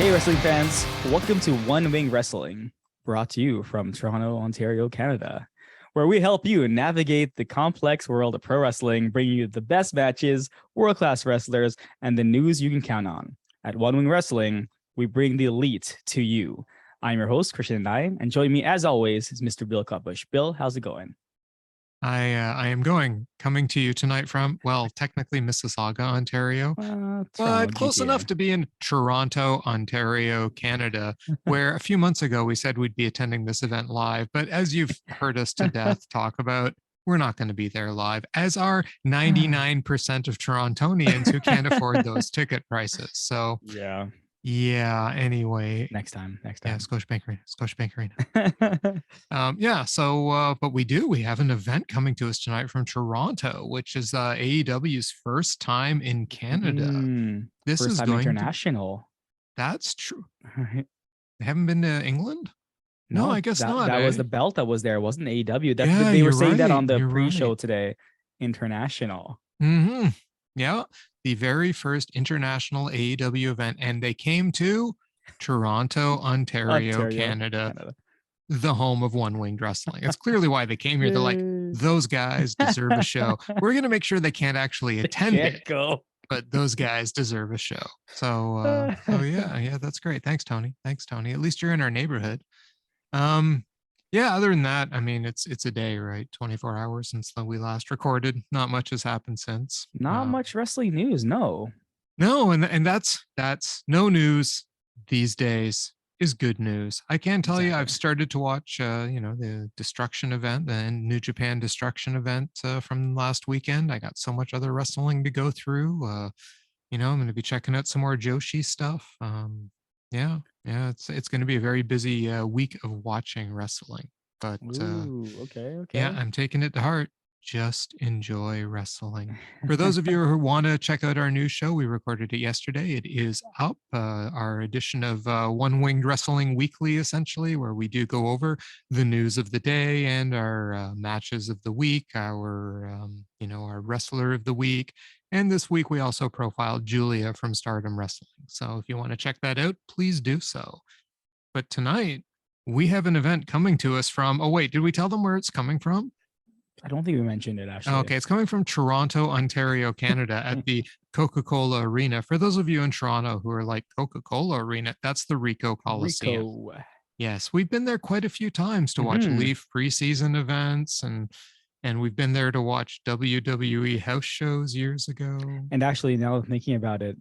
Hey, wrestling fans. Welcome to One Wing Wrestling, brought to you from Toronto, Ontario, Canada, where we help you navigate the complex world of pro wrestling, bringing you the best matches, world-class wrestlers, and the news you can count on. At One Wing Wrestling, we bring the elite to you. I'm your host, Krishna, and joining me, as always, is Mr. Bill Cutbush. Bill, how's it going? I am coming to you tonight from, well, technically Mississauga, Ontario, but close enough to be in Toronto, Ontario, Canada, where a few months ago we said we'd be attending this event live. But as you've heard us to death talk about, we're not going to be there live, as are 99% of Torontonians who can't afford those ticket prices. So yeah. Anyway, next time. Yeah, Scotiabank Arena. But we have an event coming to us tonight from Toronto, which is AEW's first time in Canada. This first is time going international. That's true. They haven't been to England? No, I guess not. That was the belt that was there. It wasn't AEW. They were saying that on the pre-show today. International. Mm-hmm. Yeah, the very first international AEW event, and they came to Toronto, Ontario, Canada, the home of one-winged wrestling. It's clearly why they came here. They're like, those guys deserve a show. We're going to make sure they can't actually attend it, but those guys deserve a show. So yeah, that's great. Thanks, Tony. At least you're in our neighborhood. Other than that, I mean, it's a day, right? 24 hours since we last recorded. Not much has happened since. Not much wrestling news, no, and that's no news these days is good news. I can tell you, I've started to watch, the Destruction event, the New Japan Destruction event from last weekend. I got so much other wrestling to go through. I'm going to be checking out some more Joshi stuff. It's going to be a very busy week of watching wrestling. But okay. Yeah, I'm taking it to heart. Just enjoy wrestling. For those of you who want to check out our new show, we recorded it yesterday. It is up, our edition of One Winged Wrestling Weekly, essentially, where we do go over the news of the day and our matches of the week, our wrestler of the week. And this week, we also profiled Julia from Stardom Wrestling. So if you want to check that out, please do so. But tonight, we have an event coming to us from, did we tell them where it's coming from? I don't think we mentioned it, actually. Okay, it's coming from Toronto, Ontario, Canada at the Coca-Cola Arena. For those of you in Toronto who are like, Coca-Cola Arena, that's the Ricoh Coliseum. Yes, we've been there quite a few times to watch Leaf preseason events, and we've been there to watch WWE house shows years ago. And actually, now thinking about it,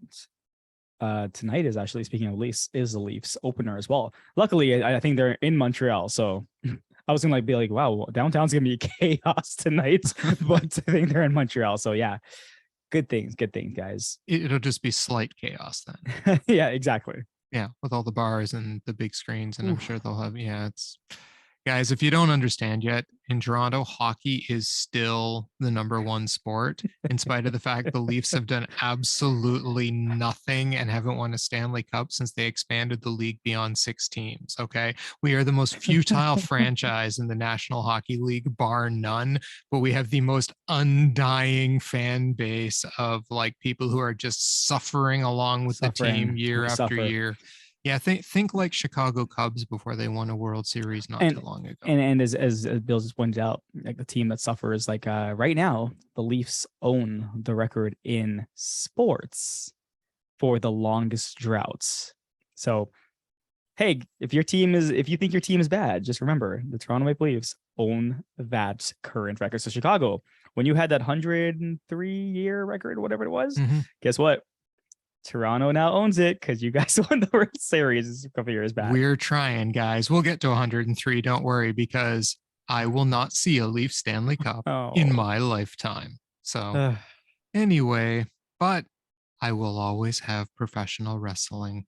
tonight is actually, speaking of Leafs, is the Leafs opener as well. Luckily, I think they're in Montreal, so I was gonna be like, wow, downtown's gonna be chaos tonight, but I think they're in Montreal, so yeah, good things, guys. It'll just be slight chaos then. Yeah, exactly. Yeah, with all the bars and the big screens, and I'm sure they'll have. It's guys, if you don't understand yet, in Toronto, hockey is still the number one sport, in spite of the fact the Leafs have done absolutely nothing and haven't won a Stanley Cup since they expanded the league beyond 6 teams. Okay. We are the most futile franchise in the National Hockey League, bar none, but we have the most undying fan base of like people who are just suffering along with the team year after year. Yeah, think like Chicago Cubs before they won a World Series not too long ago. And as Bill just pointed out, like the team that suffers, like right now, the Leafs own the record in sports for the longest droughts. So, hey, if you think your team is bad, just remember the Toronto Maple Leafs own that current record. So Chicago, when you had that 103-year record, whatever it was, guess what? Toronto now owns it because you guys won the World Series a couple years back. We're trying, guys. We'll get to 103. Don't worry, because I will not see a Leaf Stanley Cup in my lifetime. So anyway, but I will always have professional wrestling.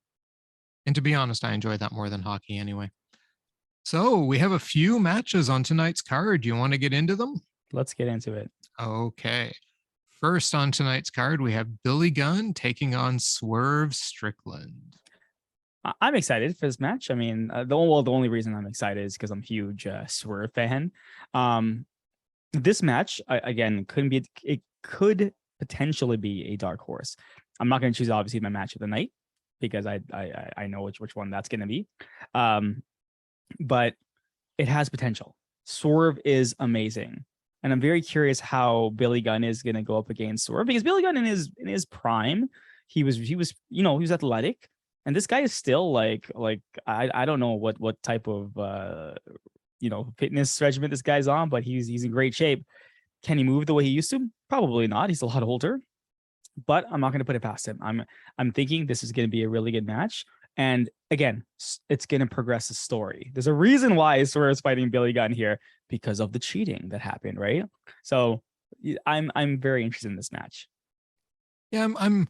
And to be honest, I enjoy that more than hockey anyway. So we have a few matches on tonight's card. Do you want to get into them? Let's get into it. Okay. First on tonight's card, we have Billy Gunn taking on Swerve Strickland. I'm excited for this match. I mean, the only reason I'm excited is because I'm a huge Swerve fan. This match, again, could potentially be a dark horse. I'm not going to choose, obviously, my match of the night, because I know which one that's going to be. But it has potential. Swerve is amazing. And I'm very curious how Billy Gunn is going to go up against Swerve, because Billy Gunn in his prime, he was he was athletic, and this guy is still like I don't know what type of fitness regimen this guy's on, but he's in great shape. Can he move the way he used to? Probably not. He's a lot older, but I'm not going to put it past him. I'm thinking this is going to be a really good match. And again, it's going to progress the story. There's a reason why Swerve is fighting Billy Gunn here, because of the cheating that happened, right? So I'm very interested in this match. Yeah, I'm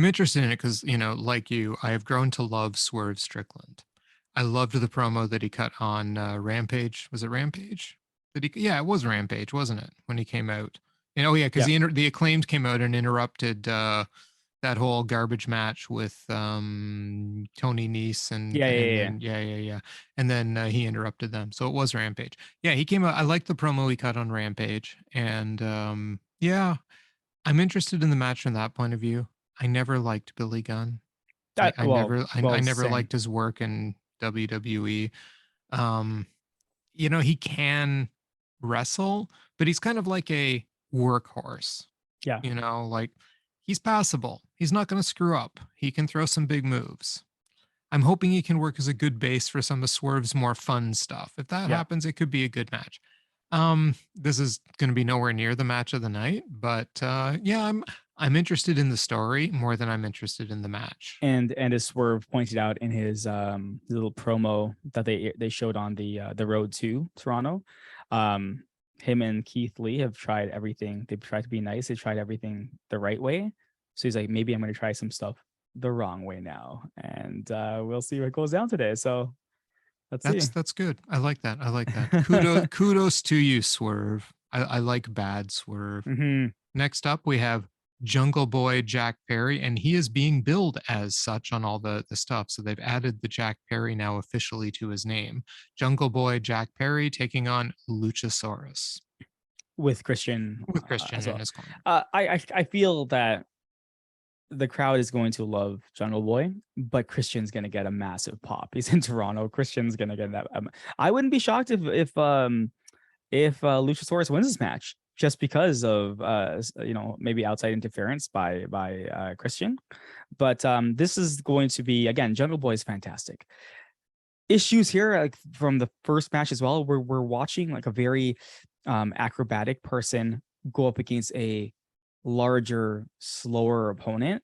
interested in it because, like you, I have grown to love Swerve Strickland. I loved the promo that he cut on Rampage. Was it Rampage? Yeah, it was Rampage, wasn't it? When he came out. Yeah, because the Acclaimed came out and interrupted that whole garbage match with Tony Nese and and then he interrupted them. So it was Rampage. Yeah, he came out. I liked the promo he cut on Rampage, and I'm interested in the match from that point of view. I never liked Billy Gunn. I never liked his work in WWE. He can wrestle, but he's kind of like a workhorse. Yeah. Like he's passable. He's not going to screw up. He can throw some big moves. I'm hoping he can work as a good base for some of Swerve's more fun stuff. If that happens, it could be a good match. This is going to be nowhere near the match of the night, but I'm interested in the story more than I'm interested in the match. And as Swerve pointed out in his little promo that they showed on the road to Toronto, him and Keith Lee have tried everything. They've tried to be nice. They tried everything the right way. So he's like, maybe I'm going to try some stuff the wrong way now, and we'll see what goes down today. So that's good. I like that. Kudos to you, Swerve. I like bad Swerve. Mm-hmm. Next up, we have Jungle Boy Jack Perry, and he is being billed as such on all the stuff. So they've added the Jack Perry now officially to his name. Jungle Boy Jack Perry taking on Luchasaurus with Christian in his corner. I feel that the crowd is going to love Jungle Boy, but Christian's going to get a massive pop. He's in Toronto. Christian's going to get that. I wouldn't be shocked if Luchasaurus wins this match, just because of maybe outside interference by Christian. But this is going to be, again, Jungle Boy is fantastic. Issues here, like from the first match as well, we're watching like a very acrobatic person go up against a larger, slower opponent.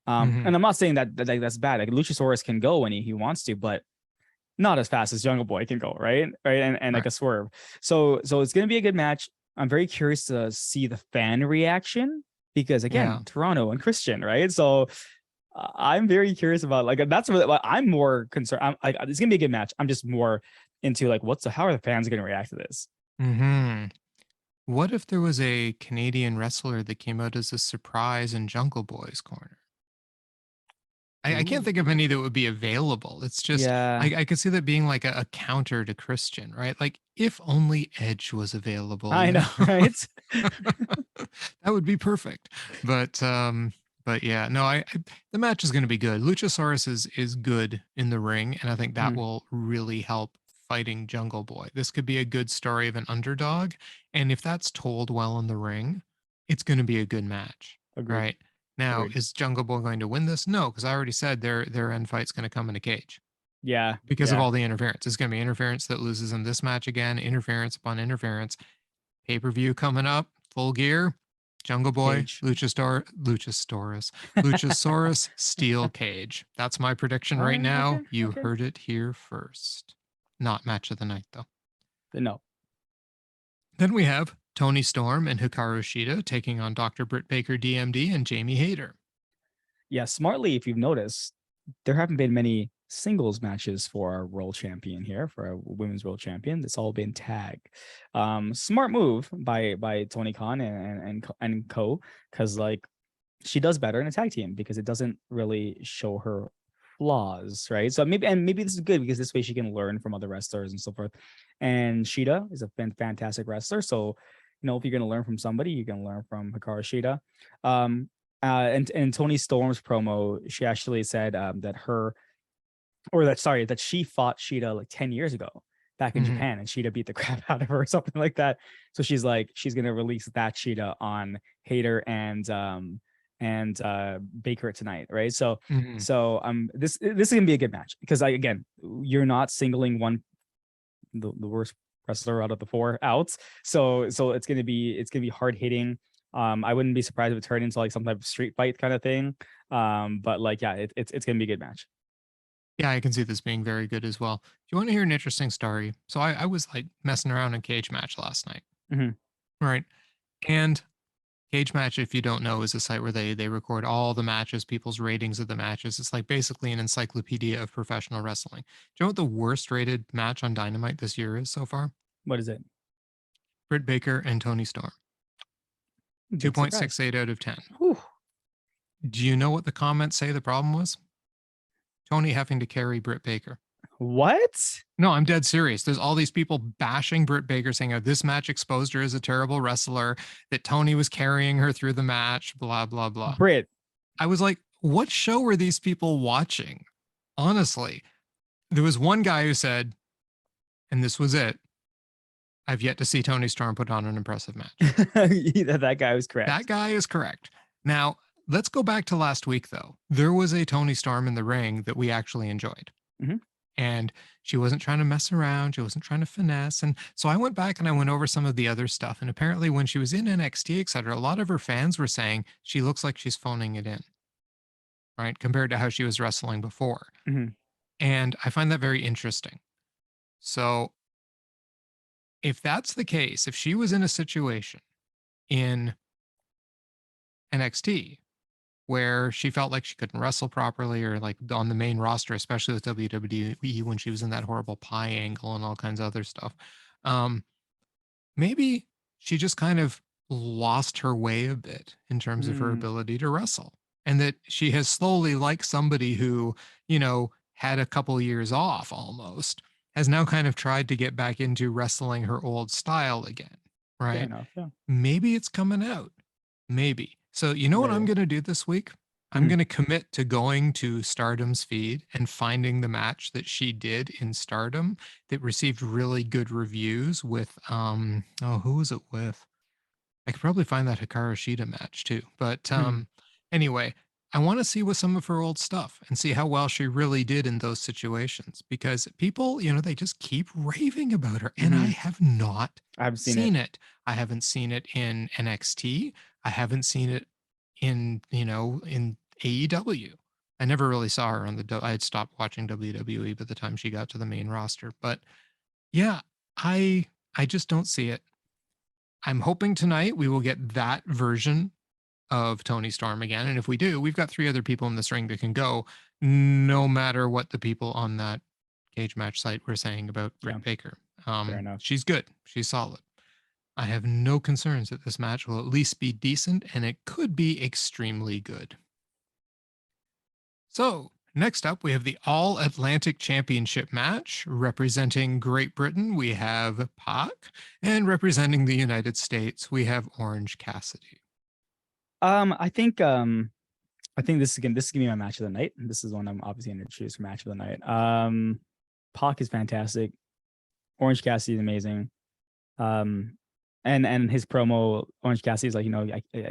And I'm not saying that that's bad. Like Luchasaurus can go when he wants to, but not as fast as Jungle Boy can go, right? And like a Swerve. So it's gonna be a good match. I'm very curious to see the fan reaction, because again, Toronto and Christian, right? So I'm very curious about, like, that's what I'm more concerned. It's gonna be a good match. I'm just more into like, how are the fans gonna react to this? Mm-hmm. What if there was a Canadian wrestler that came out as a surprise in Jungle Boy's corner? I can't think of any that would be available. It's just, I could see that being like a counter to Christian, right? Like, if only Edge was available. I know, right? That would be perfect. But yeah, no, the match is going to be good. Luchasaurus is good in the ring, and I think that will really help fighting Jungle Boy. This could be a good story of an underdog, and if that's told well in the ring, it's going to be a good match. Agreed. Right? Now, is Jungle Boy going to win this? No, because I already said their end fight's going to come in a cage. Yeah. Because of all the interference. It's going to be interference that loses in this match again, interference upon interference. Pay-per-view coming up, Full Gear, Jungle Boy, Luchasaurus, Steel Cage. That's my prediction right now. You heard it here first. Not match of the night, though. No. Then we have Toni Storm and Hikaru Shida taking on Dr. Britt Baker, D.M.D, and Jamie Hayter. Yeah, smartly, if you've noticed, there haven't been many singles matches for our world champion here, for our women's world champion. It's all been tag. Smart move by Tony Khan and co, because like she does better in a tag team, because it doesn't really show her flaws, right? So maybe this is good, because this way she can learn from other wrestlers and so forth. And Shida is a fantastic wrestler, so if you're going to learn from somebody, you can learn from Hikaru Shida. and Toni Storm's promo, she actually said that she fought Shida like 10 years ago back in Japan, and Shida beat the crap out of her or something like that. So she's gonna release that Shida on Hayter and Baker tonight, right? So this is gonna be a good match because again, you're not singling the worst wrestler out of the 4 outs. So it's gonna be hard hitting. I wouldn't be surprised if it turned into like some type of street fight kind of thing. But like, yeah, it's gonna be a good match. Yeah, I can see this being very good as well. If you want to hear an interesting story, so I was like messing around in Cage Match last night, right? And Cage Match, if you don't know, is a site where they record all the matches, people's ratings of the matches. It's like basically an encyclopedia of professional wrestling. Do you know what the worst rated match on Dynamite this year is so far? What is it? Britt Baker and Toni Storm. 2.68 out of 10. Whew. Do you know what the comments say the problem was? Toni having to carry Britt Baker. What? No, I'm dead serious. There's all these people bashing Britt Baker saying, oh, this match exposed her as a terrible wrestler, that Toni was carrying her through the match, blah, blah, blah. Britt. I was like, what show were these people watching? Honestly, there was one guy who said, and this was it, I've yet to see Toni Storm put on an impressive match. That guy was correct. That guy is correct. Now, let's go back to last week, though. There was a Toni Storm in the ring that we actually enjoyed. And she wasn't trying to mess around. She wasn't trying to finesse. And so I went back and I went over some of the other stuff. And apparently when she was in NXT, et cetera, a lot of her fans were saying she looks like she's phoning it in, right? Compared to how she was wrestling before. And I find that very interesting. So if that's the case, if she was in a situation in NXT where she felt like she couldn't wrestle properly, or like on the main roster, especially with WWE when she was in that horrible pie angle and all kinds of other stuff, maybe she just kind of lost her way a bit in terms of her ability to wrestle, and that she has slowly, like somebody who, you know, had a couple years off almost, has now kind of tried to get back into wrestling her old style again, right? Fair enough, yeah. Maybe it's coming out. Maybe. So you know what I'm going to do this week? I'm going to commit to going to Stardom's feed and finding the match that she did in Stardom that received really good reviews with, who was it with? I could probably find that Hikaru Shida match too. But anyway, I want to see with some of her old stuff and see how well she really did in those situations, because people, you know, they just keep raving about her. And I have not seen it. I haven't seen it in NXT. I haven't seen it in, you know, in AEW. I never really saw her on I had stopped watching WWE by the time she got to the main roster. But yeah, I just don't see it. I'm hoping tonight we will get that version of Toni Storm again. And if we do, we've got 3 other people in this ring that can go, no matter what the people on that Cage Match site were saying about Britt Baker. Fair enough. She's good. She's solid. I have no concerns that this match will at least be decent, and it could be extremely good. So, next up, we have the All-Atlantic Championship match. Representing Great Britain, we have Pac, and representing the United States, we have Orange Cassidy. I think this is gonna be my match of the night. This is one I'm obviously going to choose for match of the night. Pac is fantastic. Orange Cassidy is amazing. And his promo, Orange Cassidy is like, you know,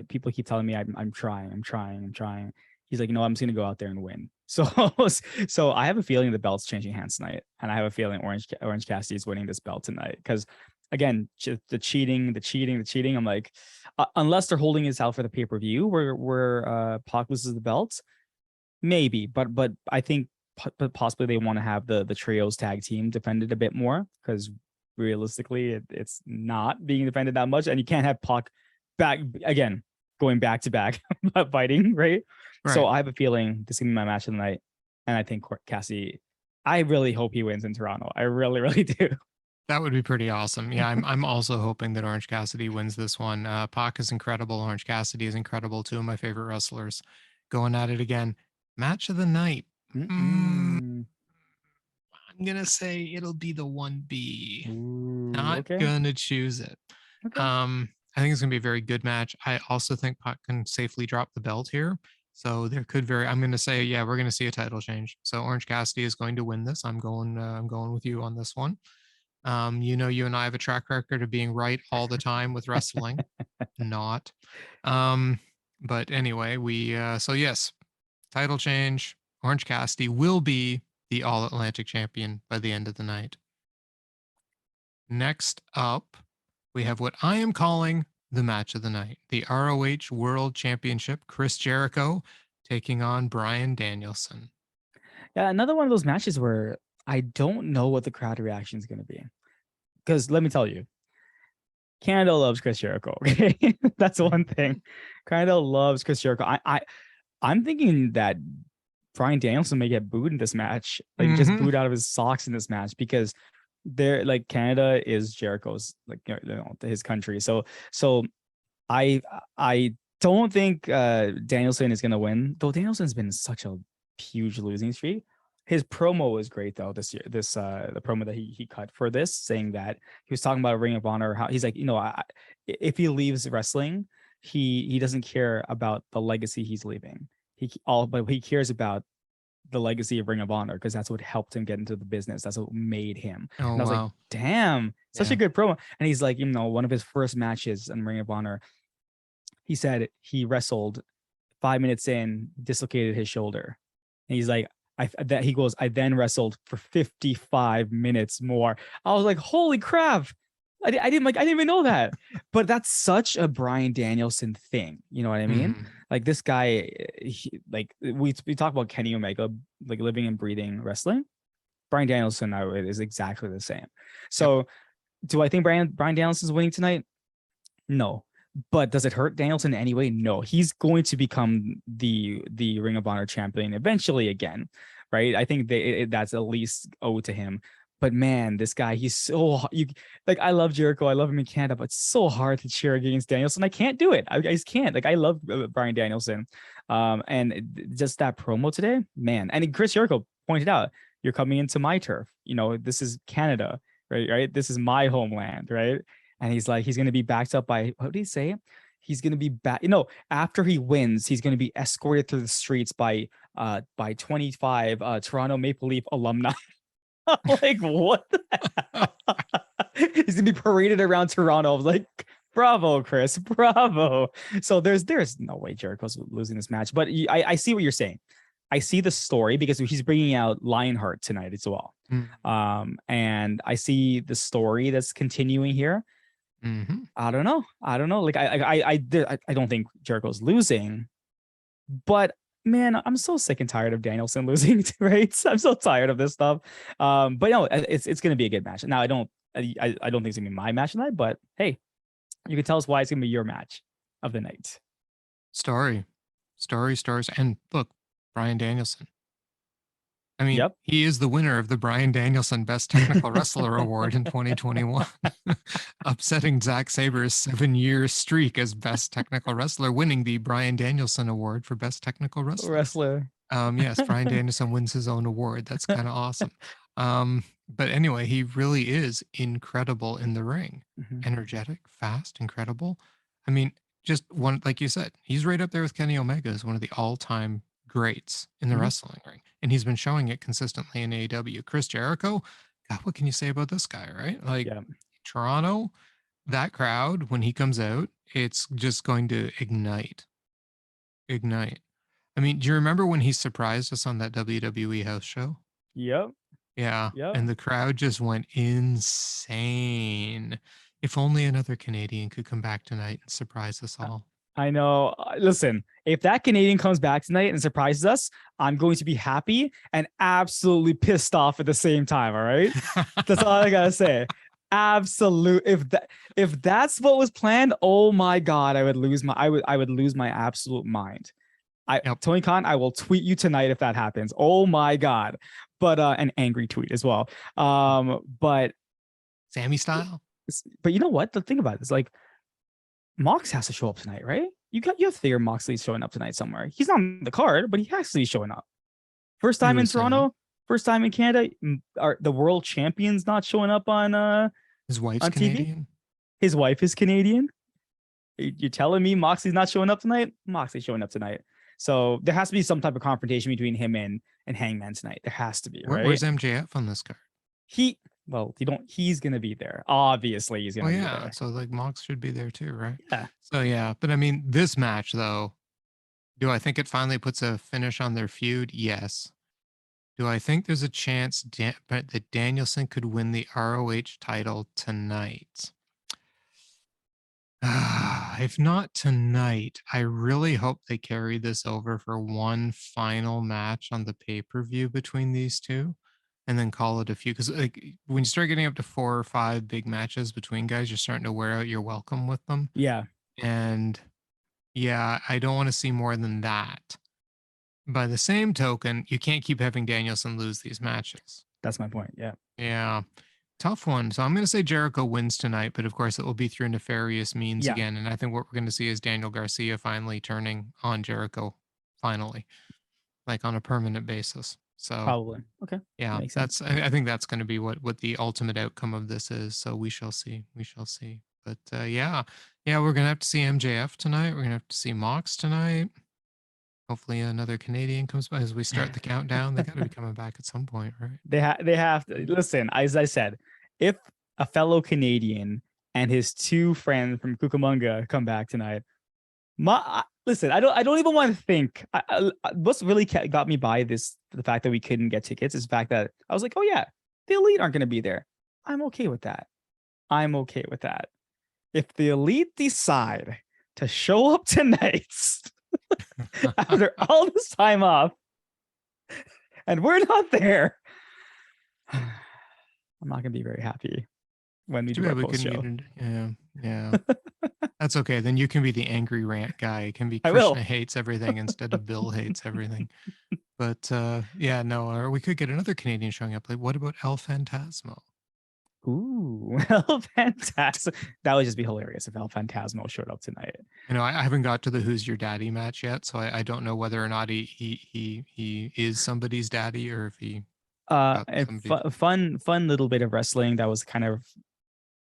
people keep telling me I'm trying. He's like, you know, I'm just gonna go out there and win. So I have a feeling the belt's changing hands tonight, and I have a feeling Orange Cassidy is winning this belt tonight, because again, the cheating. I'm like, unless they're holding this out for the pay-per-view where Pac loses the belt, maybe. But I think possibly they want to have the trios tag team defended a bit more, because realistically it's not being defended that much, and you can't have Pac going back to back fighting, right? So I have a feeling this is gonna be my match of the night, and I think Cassidy, I really hope he wins in Toronto. I really do. That would be pretty awesome. Yeah, I'm also hoping that Orange Cassidy wins this one. Pac is incredible. Orange Cassidy is incredible. 2 of my favorite wrestlers going at it again. Match of the night. I'm gonna say it'll be the 1B. Not gonna choose it. Okay. I think it's going to be a very good match. I also think Pac can safely drop the belt here. So there could I'm going to say, yeah, we're going to see a title change. So Orange Cassidy is going to win this. I'm going with you on this one. You and I have a track record of being right all the time with wrestling. Not. But anyway, so yes, title change. Orange Cassidy will be the All Atlantic champion by the end of the night. Next up, we have what I am calling the match of the night, the ROH World Championship, Chris Jericho taking on Bryan Danielson. Yeah, another one of those matches where I don't know what the crowd reaction is going to be. Because let me tell you, Canada loves Chris Jericho. Okay, that's one thing. Canada loves Chris Jericho. I'm thinking that Bryan Danielson may get booed in this match, like just booed out of his socks in this match, because they're like, Canada is Jericho's, like, his country. So I don't think Danielson is gonna win, though. Danielson's been such a huge losing streak. His promo was great though this year. The promo that he cut for this, saying that he was talking about Ring of Honor, how he's like, if he leaves wrestling, he doesn't care about the legacy he's leaving. But he cares about the legacy of Ring of Honor, because that's what helped him get into the business. That's what made him. Oh, and I was wow. like, damn, such a good promo. And he's like, one of his first matches in Ring of Honor, he said he wrestled 5 minutes in, dislocated his shoulder. And he's like, I then wrestled for 55 minutes more. I was like, holy crap. I didn't even know that. But that's such a Bryan Danielson thing. You know what I mean? Like, this guy, we talk about Kenny Omega, like living and breathing wrestling. Bryan Danielson is exactly the same. So do I think Bryan Danielson's winning tonight? No. But does it hurt Danielson anyway? No. He's going to become the Ring of Honor champion eventually again, right? I think that's at least owed to him. But man, this guy, he's so I love Jericho, I love him in Canada, but it's so hard to cheer against Danielson. I can't do it. I just can't. Like, I love Bryan Danielson, and just that promo today, man. And Chris Jericho pointed out, you're coming into my turf. This is Canada, right? This is my homeland, right? And he's like, he's going to be backed up by, what did he say? He's going to be back. After he wins, he's going to be escorted through the streets by 25 Toronto Maple Leaf alumni. Like, what the hell? He's gonna be paraded around Toronto. I was like, bravo, Chris, bravo. So there's no way Jericho's losing this match. But I see what you're saying. I see the story, because he's bringing out Lionheart tonight as well. And I see the story that's continuing here. I don't know. Like, I don't think Jericho's losing, but man, I'm so sick and tired of Danielson losing, right? I'm so tired of this stuff. But no, it's gonna be a good match. Now, I don't think it's gonna be my match tonight, but hey, you can tell us why it's gonna be your match of the night. Stories. And look, Bryan Danielson. I mean, he is the winner of the Bryan Danielson Best Technical Wrestler Award in 2021, upsetting Zack Saber's 7-year streak as Best Technical Wrestler, winning the Bryan Danielson Award for Best Technical Wrestler. Yes, Bryan Danielson wins his own award. That's kind of awesome. But anyway, he really is incredible in the ring. Energetic, fast, incredible. I mean, just one, like you said, he's right up there with Kenny Omega as one of the all-time greats in the wrestling ring, and he's been showing it consistently in AEW. Chris Jericho, God, what can you say about this guy, right? Like, Toronto, that crowd, when he comes out, it's just going to ignite. I mean, do you remember when he surprised us on that WWE house show? Yeah. And the crowd just went insane. If only another Canadian could come back tonight and surprise us all. I know. Listen, if that Canadian comes back tonight and surprises us, I'm going to be happy and absolutely pissed off at the same time. All right. That's all I gotta say. Absolute. If that's what was planned, oh my God, I would lose my absolute mind. Tony Khan, I will tweet you tonight if that happens. Oh my God. But an angry tweet as well. But Sammy style. But you know what? The thing about it is, like, Mox has to show up tonight, right? You have to figure Moxley's showing up tonight somewhere. He's not on the card, but he actually showing up. First time in Toronto, first time in Canada. Are the world champions not showing up on his wife's on Canadian? TV? His wife is Canadian. You're telling me Moxley's not showing up tonight? Moxley's showing up tonight. So there has to be some type of confrontation between him and Hangman tonight. There has to be, right? Where's MJF on this card? He's gonna be there. Obviously, he's gonna be there. So like Mox should be there too, right? Yeah. So yeah, but I mean, this match though, do I think it finally puts a finish on their feud? Yes. Do I think there's a chance that Danielson could win the ROH title tonight? If not tonight, I really hope they carry this over for one final match on the pay-per-view between these two and then call it a few. Because like when you start getting up to 4 or 5 big matches between guys, you're starting to wear out your welcome with them. Yeah. And yeah, I don't want to see more than that. By the same token, you can't keep having Danielson lose these matches. That's my point. Yeah. Yeah. Tough one. So I'm going to say Jericho wins tonight, but of course it will be through nefarious means again. And I think what we're going to see is Daniel Garcia finally turning on Jericho, finally, like on a permanent basis. So probably. Okay. Yeah, I think that's going to be what the ultimate outcome of this is. So we shall see. We shall see. But yeah, we're going to have to see MJF tonight. We're going to have to see Mox tonight. Hopefully another Canadian comes by as we start the countdown. They got to be coming back at some point, right? They have to. Listen, as I said, if a fellow Canadian and his 2 friends from Cucamonga come back tonight, listen, I don't even want to think. What's really got me by the fact that we couldn't get tickets is the fact that I was like, oh yeah, the Elite aren't going to be there. I'm okay with that. If the Elite decide to show up tonight after all this time off, and we're not there, I'm not gonna be very happy when we do our post show. Yeah. That's okay. Then you can be the angry rant guy. It can be Krishna hates everything instead of Bill hates everything. But or we could get another Canadian showing up. Like, what about El Phantasmo? Ooh, El Phantasmo. That would just be hilarious if El Phantasmo showed up tonight. I haven't got to the Who's Your Daddy match yet, so I don't know whether or not he is somebody's daddy or if he. Fun little bit of wrestling that was kind of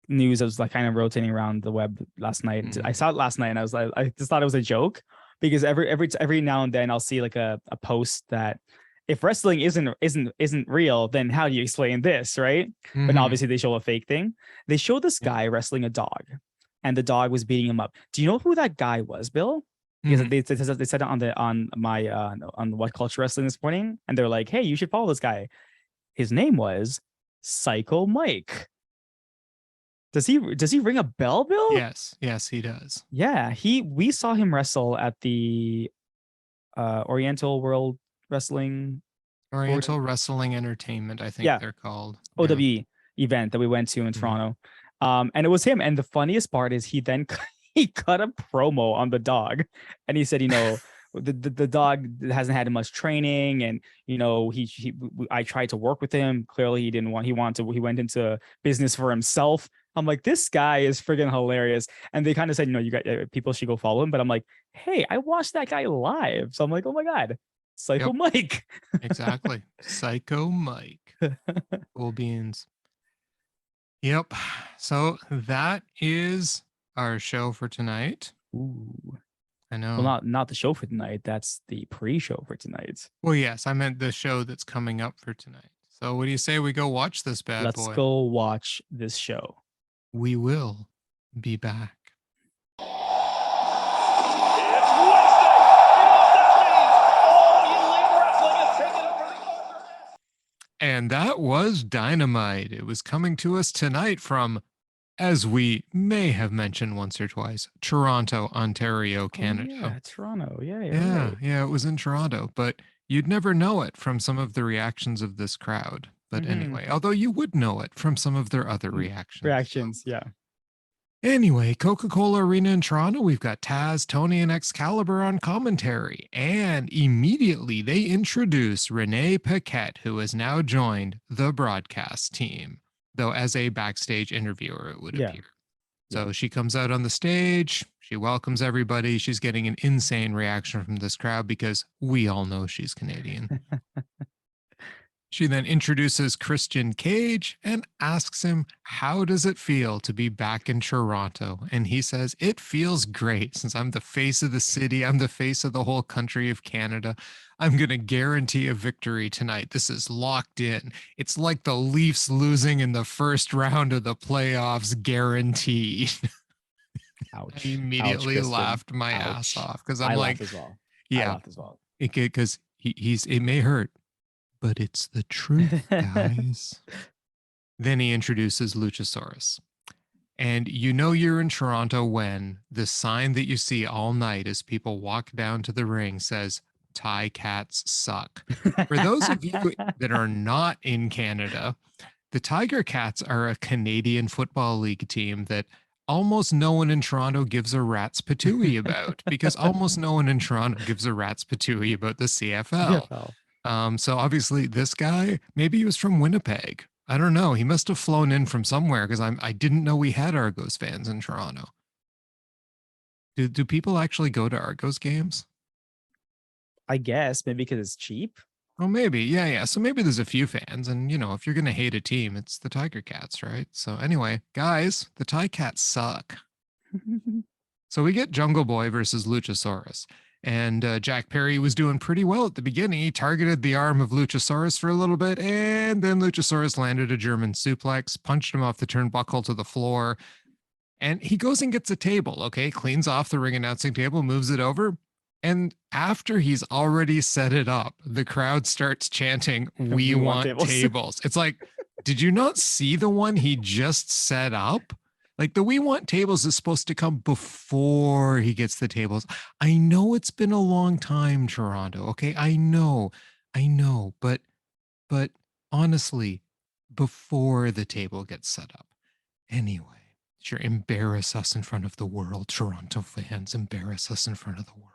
news that was like kind of rotating around the web last night. Mm-hmm. I saw it last night and I was like, I just thought it was a joke because every now and then I'll see like a post that if wrestling isn't real, then how do you explain this, right? Mm-hmm. But obviously they show a fake thing. They showed this guy wrestling a dog, and the dog was beating him up. Do you know who that guy was, Bill? Because they said it on What Culture Wrestling this morning, and they're like, "Hey, you should follow this guy." His name was Psycho Mike. Does he ring a bell, Bill? Yes, he does. Yeah, we saw him wrestle at the Oriental Wrestling Entertainment, I think they're called. OWE event that we went to in Toronto. And it was him. And the funniest part is he cut a promo on the dog, and he said, the dog hasn't had much training, and I tried to work with him. Clearly he went into business for himself. I'm like, this guy is friggin' hilarious. And they kind of said, you got people should go follow him. But I'm like, hey, I watched that guy live. So I'm like, oh my God, Psycho Mike. Exactly. Psycho Mike. Cool beans. Yep. So that is our show for tonight. Ooh. I know. Well, not the show for tonight. That's the pre-show for tonight. Well, yes, I meant the show that's coming up for tonight. So what do you say we go watch this bad boy? Let's go watch this show. We will be back. And that was Dynamite. It was coming to us tonight from, as we may have mentioned once or twice, Toronto, Ontario, Canada. Oh, yeah, Toronto. Yeah, it was in Toronto, but you'd never know it from some of the reactions of this crowd. But anyway, although you would know it from some of their other reactions. Yeah. Anyway, Coca-Cola Arena in Toronto, we've got Taz, Toni, and Excalibur on commentary. And immediately they introduce Renee Paquette, who has now joined the broadcast team, though as a backstage interviewer, it would appear. So she comes out on the stage, she welcomes everybody. She's getting an insane reaction from this crowd because we all know she's Canadian. She then introduces Christian Cage and asks him, how does it feel to be back in Toronto? And he says, it feels great since I'm the face of the city. I'm the face of the whole country of Canada. I'm going to guarantee a victory tonight. This is locked in. It's like the Leafs losing in the first round of the playoffs, guaranteed. Ouch. I immediately Ouch, laughed my Ouch. ass off because I'm I like, laughed as well. yeah, I laughed as well. because it may hurt, but it's the truth, guys. Then he introduces Luchasaurus. And you know you're in Toronto when the sign that you see all night as people walk down to the ring says, Thai cats suck. For those of you that are not in Canada, the Tiger Cats are a Canadian Football League team that almost no one in Toronto gives a rat's patooey about, because almost no one in Toronto gives a rat's patooey about the CFL. So obviously this guy, maybe he was from Winnipeg. I don't know. He must have flown in from somewhere because I didn't know we had Argos fans in Toronto. Do people actually go to Argos games? I guess maybe because it's cheap. Oh, maybe. Yeah. So maybe there's a few fans. And, you know, if you're going to hate a team, it's the Tiger Cats, right? So anyway, guys, the Thai Cats suck. So we get Jungle Boy versus Luchasaurus. And Jack Perry was doing pretty well at the beginning. He targeted the arm of Luchasaurus for a little bit, and then Luchasaurus landed a German suplex, punched him off the turnbuckle to the floor, and he goes and gets a table, okay? Cleans off the ring announcing table, moves it over, and after he's already set it up, the crowd starts chanting, we want tables. It's like, did you not see the one he just set up? Like the we want tables is supposed to come before he gets the tables. I know it's been a long time, Toronto. Okay. I know, but honestly, before the table gets set up. Anyway, sure, embarrass us in front of the world, Toronto fans. Embarrass us in front of the world.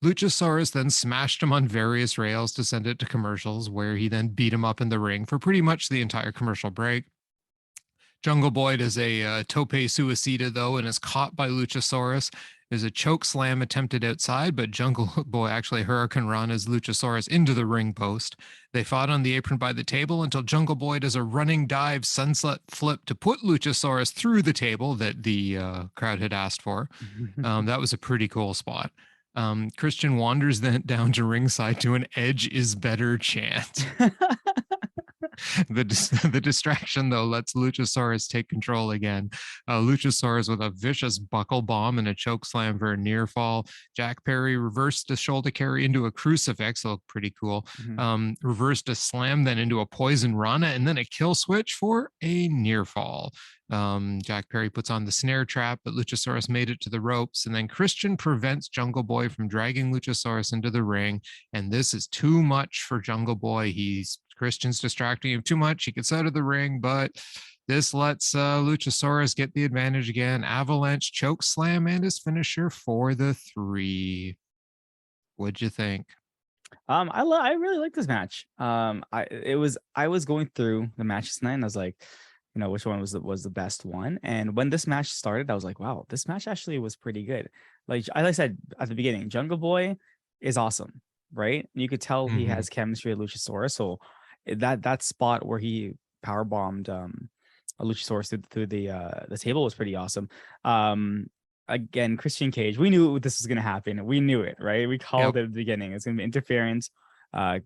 Luchasaurus then smashed him on various rails to send it to commercials, where he then beat him up in the ring for pretty much the entire commercial break. Jungle Boy does a tope suicida, though, and is caught by Luchasaurus. There's a choke slam attempted outside, but Jungle Boy actually Hurricane Rana's Luchasaurus into the ring post. They fought on the apron by the table until Jungle Boy does a running dive sunset flip to put Luchasaurus through the table that the crowd had asked for. That was a pretty cool spot. Christian wanders then down to ringside to an Edge is better chant. The distraction, though, lets Luchasaurus take control again. Luchasaurus with a vicious buckle bomb and a choke slam for a near fall. Jack Perry reversed a shoulder carry into a crucifix. Looked pretty cool. Reversed a slam then into a poison Rana, and then a kill switch for a near fall. Jack Perry puts on the snare trap, but Luchasaurus made it to the ropes, and then Christian prevents Jungle Boy from dragging Luchasaurus into the ring, and this is too much for Jungle Boy. Christian's distracting him too much. He gets out of the ring, but this lets Luchasaurus get the advantage again. Avalanche choke slam and his finisher for the 3. What'd you think? I really like this match. I was going through the matches tonight, and I was like, you know, which one was the best one. And when this match started, I was like, wow, this match actually was pretty good. Like, as I said at the beginning, Jungle Boy is awesome, right? You could tell he has chemistry with Luchasaurus. So that spot where he power bombed a Luchasaurus through the table was pretty awesome. Again, Christian Cage, we knew this was gonna happen. We knew it, right? We called it at the beginning. It's gonna be interference,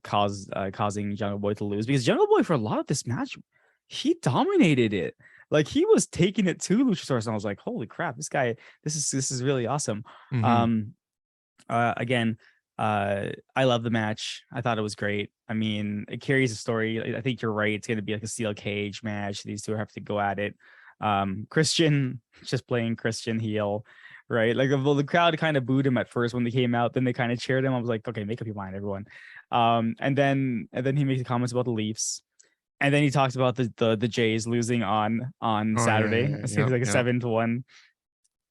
causing Jungle Boy to lose, because Jungle Boy for a lot of this match, he dominated it. Like, he was taking it to Luchasaurus, and I was like, holy crap, this guy, this is really awesome. Again, I love the match. I thought it was great. I mean, it carries a story. I think you're right. It's going to be like a steel cage match. These two have to go at it. Christian just playing Christian heel, right? Like, well, the crowd kind of booed him at first when they came out. Then they kind of cheered him. I was like, okay, make up your mind, everyone. And then he makes comments about the Leafs. And then he talks about the Jays losing on Saturday. It seems like a 7-1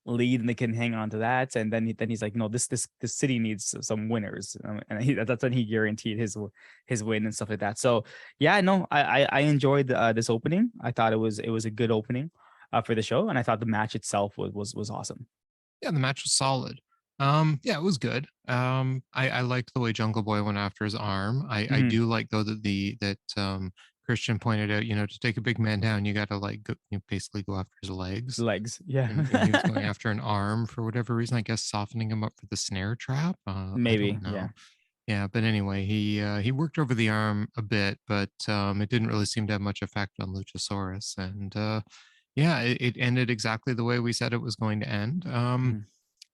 lead, and they can hang on to that. And then he's like, no, this city needs some winners, and that's when he guaranteed his win and stuff like that. So yeah, no, I enjoyed this opening. I thought it was a good opening for the show, and I thought the match itself was awesome. Yeah, the match was solid. Yeah, it was good. I liked the way Jungle Boy went after his arm. I Mhm. do like though that Christian pointed out, to take a big man down, you got to like basically go after his legs. Legs. Yeah. And he was going after an arm for whatever reason, I guess softening him up for the snare trap. I Maybe. don't Yeah. know. Yeah, but anyway, he worked over the arm a bit, but it didn't really seem to have much effect on Luchasaurus. And yeah, it ended exactly the way we said it was going to end. Mhm.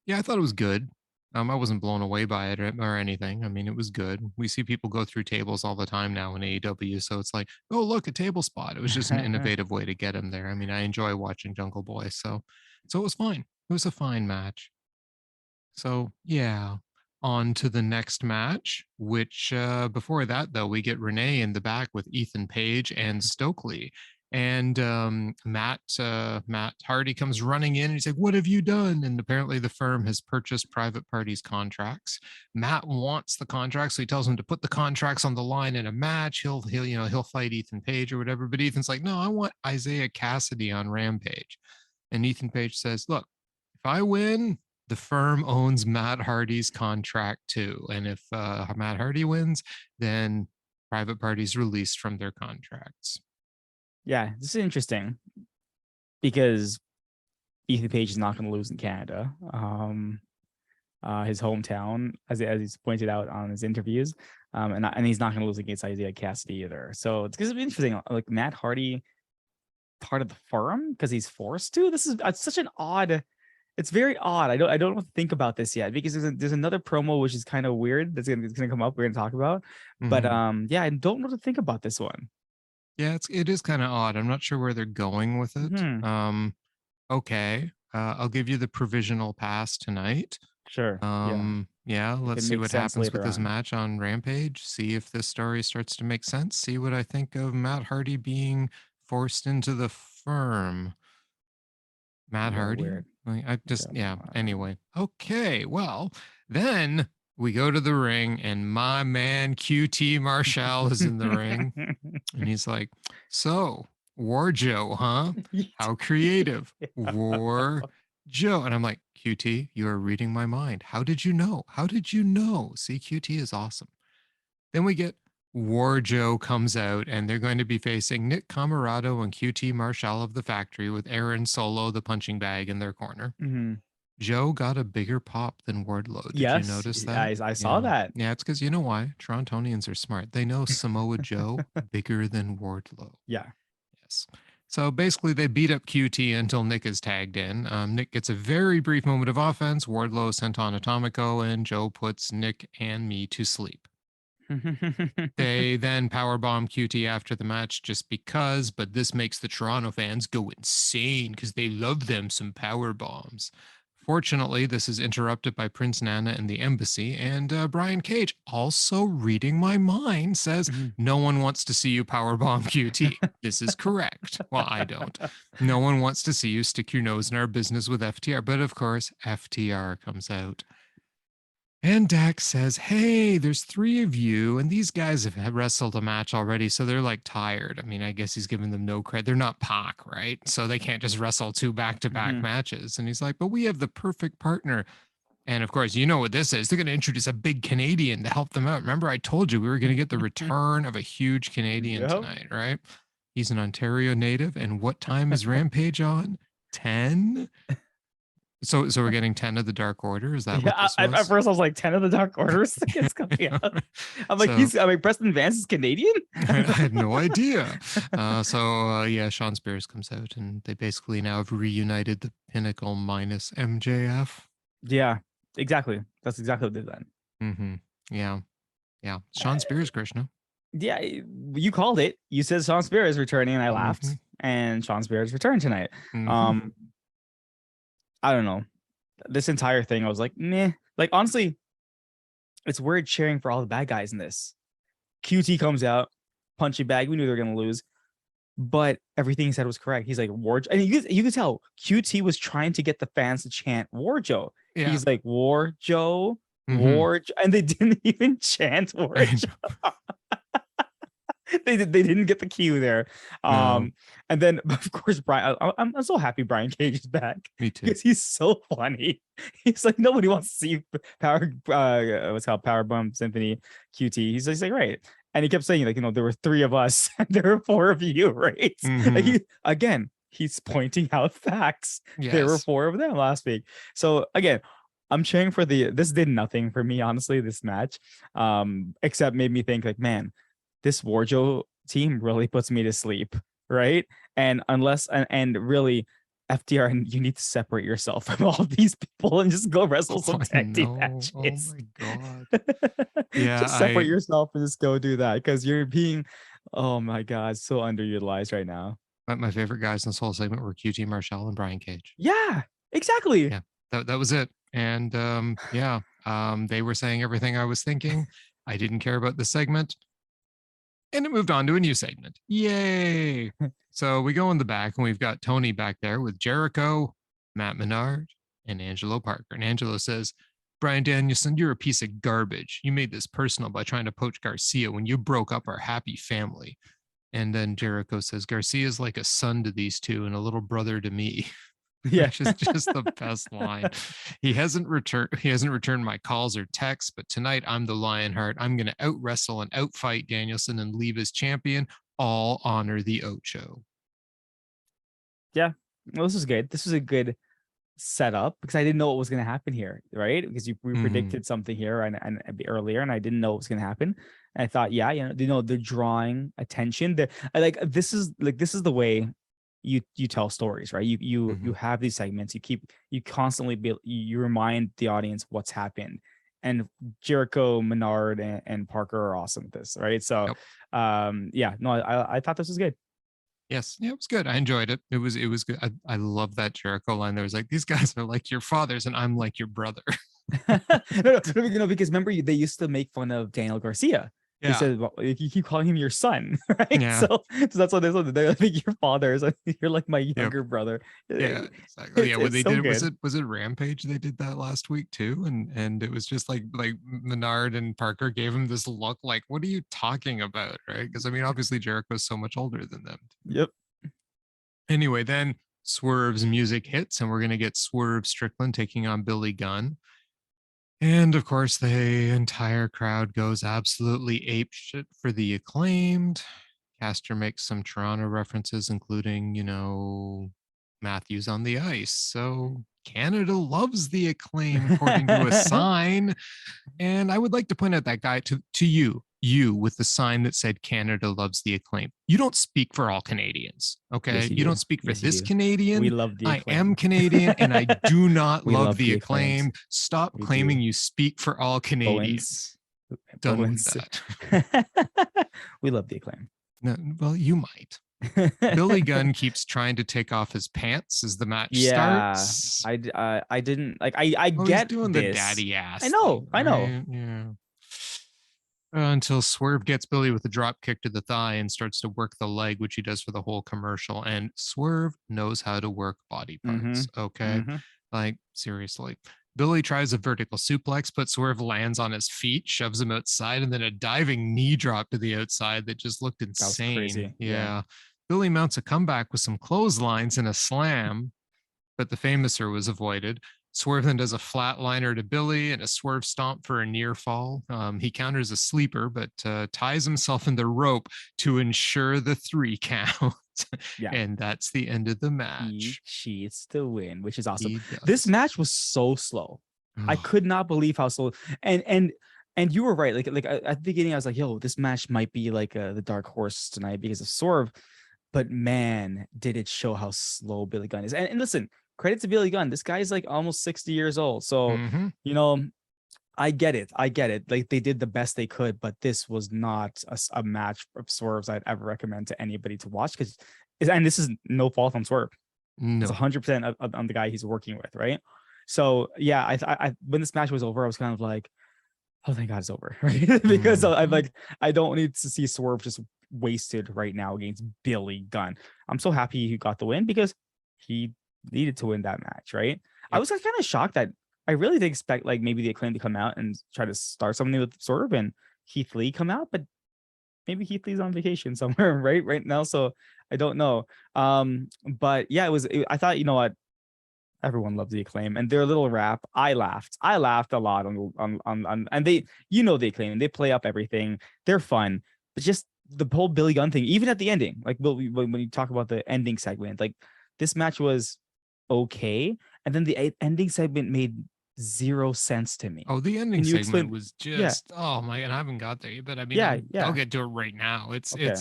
Yeah, I thought it was good. I wasn't blown away by it or anything. I mean, it was good. We see people go through tables all the time now in AEW, so it's like, oh, look, a table spot. It was just an innovative way to get him there. I mean, I enjoy watching Jungle Boy, so it was fine. It was a fine match. So yeah, on to the next match. Which before that, though, we get Renee in the back with Ethan Page and Stokely. And Matt Hardy comes running in and he's like, "What have you done?" And apparently the firm has purchased private parties contracts. Matt wants the contracts, so he tells him to put the contracts on the line in a match. He'll fight Ethan Page or whatever. But Ethan's like, "No, I want Isaiah Cassidy on Rampage." And Ethan Page says, "Look, if I win, the firm owns Matt Hardy's contract too. And if Matt Hardy wins, then private parties released from their contracts." Yeah. This is interesting because Ethan Page is not going to lose in Canada. His hometown, as he's pointed out on his interviews, and he's not going to lose against Isaiah Cassidy either. So it's going to be interesting. Like Matt Hardy, part of the firm because he's forced to. This is such an odd. It's very odd. I don't know what to think about this yet because there's another promo which is kind of weird that's gonna come up. We're gonna talk about, but yeah, I don't know what to think about this one. Yeah, it is kind of odd. I'm not sure where they're going with it. Okay. I'll give you the provisional pass tonight. Sure. Yeah. Yeah, If let's it see makes what sense happens with later this on. match on Rampage. See if this story starts to make sense. See what I think of Matt Hardy being forced into the firm. Matt Yeah. Hardy? Weird. I just, Yeah. yeah. Anyway. Okay. Well, then we go to the ring, and my man QT Marshall is in the ring. And he's like, "So, WarJoe, huh? How creative. WarJoe." And I'm like, "QT, you are reading my mind. How did you know? How did you know?" See, QT is awesome. Then we get WarJoe comes out, and they're going to be facing Nick Comoroto and QT Marshall of the Factory with Aaron Solo, the punching bag, in their corner. Joe got a bigger pop than Wardlow. Did you Yes, notice that? I saw Yeah. that. Yeah, it's because you know why? Torontonians are smart. They know Samoa Joe bigger than Wardlow. Yeah. Yes. So basically, they beat up QT until Nick is tagged in. Nick gets a very brief moment of offense. Wardlow sent on Atomico, and Joe puts Nick and me to sleep. They then powerbomb QT after the match just because, but this makes the Toronto fans go insane because they love them some power bombs. Fortunately, this is interrupted by Prince Nana and the embassy, and Brian Cage, also reading my mind, says, "No one wants to see you powerbomb QT." This is correct. Well, I don't. No one wants to see you stick your nose in our business with FTR, but of course, FTR comes out. And Dax says, "Hey, there's three of you, and these guys have wrestled a match already, so they're like tired." I mean, I guess he's giving them no credit. They're not Pac, right? So they can't just wrestle two back-to-back matches. And he's like, "But we have the perfect partner." And of course, you know what this is. They're going to introduce a big Canadian to help them out. Remember, I told you we were going to get the return of a huge Canadian tonight, right? He's an Ontario native. And what time is Rampage on? 10? So we're getting 10 of the Dark Order. Is that what this was? At first I was like 10 of the Dark Orders. It's coming out. I'm like, Preston Vance is Canadian. I had no idea. Yeah, Sean Spears comes out, and they basically now have reunited the Pinnacle minus MJF. Yeah, exactly. That's exactly what they did then. Yeah. Sean Spears, Krishna. Yeah, you called it. You said Sean Spears returning, and I laughed. And Sean Spears returned tonight. I don't know. This entire thing, I was like, meh. Like, honestly, it's weird cheering for all the bad guys in this. QT comes out, punching bag. We knew they were going to lose. But everything he said was correct. He's like, WarJoe. And you could tell QT was trying to get the fans to chant WarJoe. Yeah. He's like, WarJoe, WarJoe. And they didn't even chant WarJoe. They didn't get the cue there. No. And then of course Brian, I'm so happy Brian Cage is back Me too. because he's so funny. He's like, nobody wants to see Power what's called Powerbomb Symphony QT. He's like, right. And he kept saying, like, there were 3 of us and there were 4 of you, right? Like again, he's pointing out facts. Yes. There were 4 of them last week. So again, I'm cheering for this did nothing for me, honestly, this match. Except made me think, like, man, this WarJoe team really puts me to sleep, right? And and really, FDR, you need to separate yourself from all these people and just go wrestle some tag team matches. Oh my god. Yeah, just separate yourself and just go do that, because you're being, oh my god, so underutilized right now. My favorite guys in this whole segment were QT Marshall and Brian Cage. Yeah, exactly. Yeah, that was it. And they were saying everything I was thinking. I didn't care about the segment. And it moved on to a new segment. Yay. So we go in the back and we've got Toni back there with Jericho, Matt Menard, and Angelo Parker. And Angelo says, Bryan Danielson, you're a piece of garbage. You made this personal by trying to poach Garcia when you broke up our happy family. And then Jericho says, Garcia's like a son to these two and a little brother to me. Yeah, Which is just the best line. He hasn't returned my calls or texts, but tonight I'm the Lionheart. I'm going to out wrestle and outfight Danielson and leave as champion. All honor the Ocho. Yeah, well, this is good. This was a good setup because I didn't know what was going to happen here, right? Because we predicted something here and earlier, and I didn't know what was going to happen. And I thought, yeah, they're drawing attention. This is the way you tell stories, right? You have these segments. You constantly you remind the audience what's happened. And Jericho, Menard, and Parker are awesome at this, right? So, I thought this was good. Yes, yeah, it was good. I enjoyed it. It was good. I love that Jericho line. There was like, these guys are like your fathers, and I'm like your brother. no, because remember they used to make fun of Daniel Garcia. Yeah. They said, well, you keep calling him your son, right? Yeah. So that's what they're like, your fathers. You're like my younger brother. Yeah, exactly. Yeah, what they so did was it Rampage? They did that last week too, and it was just like Menard and Parker gave him this look like, what are you talking about, right? Because I mean, obviously Jericho's so much older than them. Yep. Anyway, then Swerve's music hits, and we're gonna get Swerve Strickland taking on Billy Gunn. And of course, the entire crowd goes absolutely apeshit for the Acclaimed. Caster makes some Toronto references, including, Matthews on the ice. So Canada loves the Acclaim, according to a sign. And I would like to point out that guy to you with the sign that said Canada loves the Acclaim. You don't speak for all Canadians, okay? Yes, you don't speak for this do. Canadian. We love the Acclaim. I am Canadian and I do not love the Acclaims. Acclaim. Stop claiming you speak for all Canadians. Done with that. We love the Acclaim. No, well, you might. Billy Gunn keeps trying to take off his pants as the match starts. I didn't like. I get doing this. The daddy ass. I know. Thing, I know. Right? Yeah. Until Swerve gets Billy with a drop kick to the thigh and starts to work the leg, which he does for the whole commercial. And Swerve knows how to work body parts. Okay, like seriously. Billy tries a vertical suplex, but Swerve lands on his feet, shoves him outside, and then a diving knee drop to the outside that just looked insane. That was crazy. Yeah. Billy mounts a comeback with some clotheslines and a slam, but the famouser was avoided. Swerve then does a flatliner to Billy and a Swerve stomp for a near fall. He counters a sleeper, but ties himself in the rope to ensure the 3 count. Yeah. And that's the end of the match. He cheats to win, which is awesome. This match was so slow. I could not believe how slow. And you were right. Like at the beginning, I was like, yo, this match might be like the dark horse tonight because of Swerve. But man, did it show how slow Billy Gunn is. And listen, credit to Billy Gunn. This guy's like almost 60 years old. So, I get it. Like they did the best they could, but this was not a match of Swerve's I'd ever recommend to anybody to watch and this is no fault on Swerve. No. It's 100% on the guy he's working with, right? So yeah, I when this match was over, I was kind of like, oh, thank God it's over, right? Because I'm like, I don't need to see Swerve just wasted right now against Billy Gunn. I'm so happy he got the win because he needed to win that match, right? Yep. I was kind of shocked that I really did expect like maybe the Acclaim to come out and try to start something with Swerve and Keith Lee come out, but maybe Heath Lee's on vacation somewhere right now. So I don't know. But yeah, I thought, you know what? Everyone loves the Acclaim and their little rap. I laughed a lot on and they, the Acclaim. They play up everything. They're fun, but just the whole Billy Gunn thing, even at the ending, like when you talk about the ending segment, like this match was okay, and then the ending segment made zero sense to me. Oh, the ending Can you segment explain? was Yeah, just, oh my, and I haven't got there yet, but I mean, yeah, I'll yeah. get to it right now. Okay.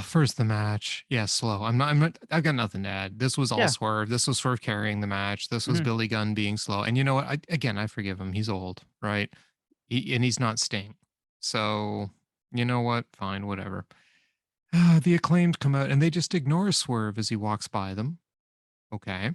First the match. Yeah, slow. I've got nothing to add. This was all Yeah. Swerve. This was Swerve carrying the match. This was Mhm. Billy Gunn being slow. And you know what? I forgive him. He's old, right? And he's not Sting. So, you know what? Fine, whatever. The Acclaimed come out and they just ignore Swerve as he walks by them. Okay.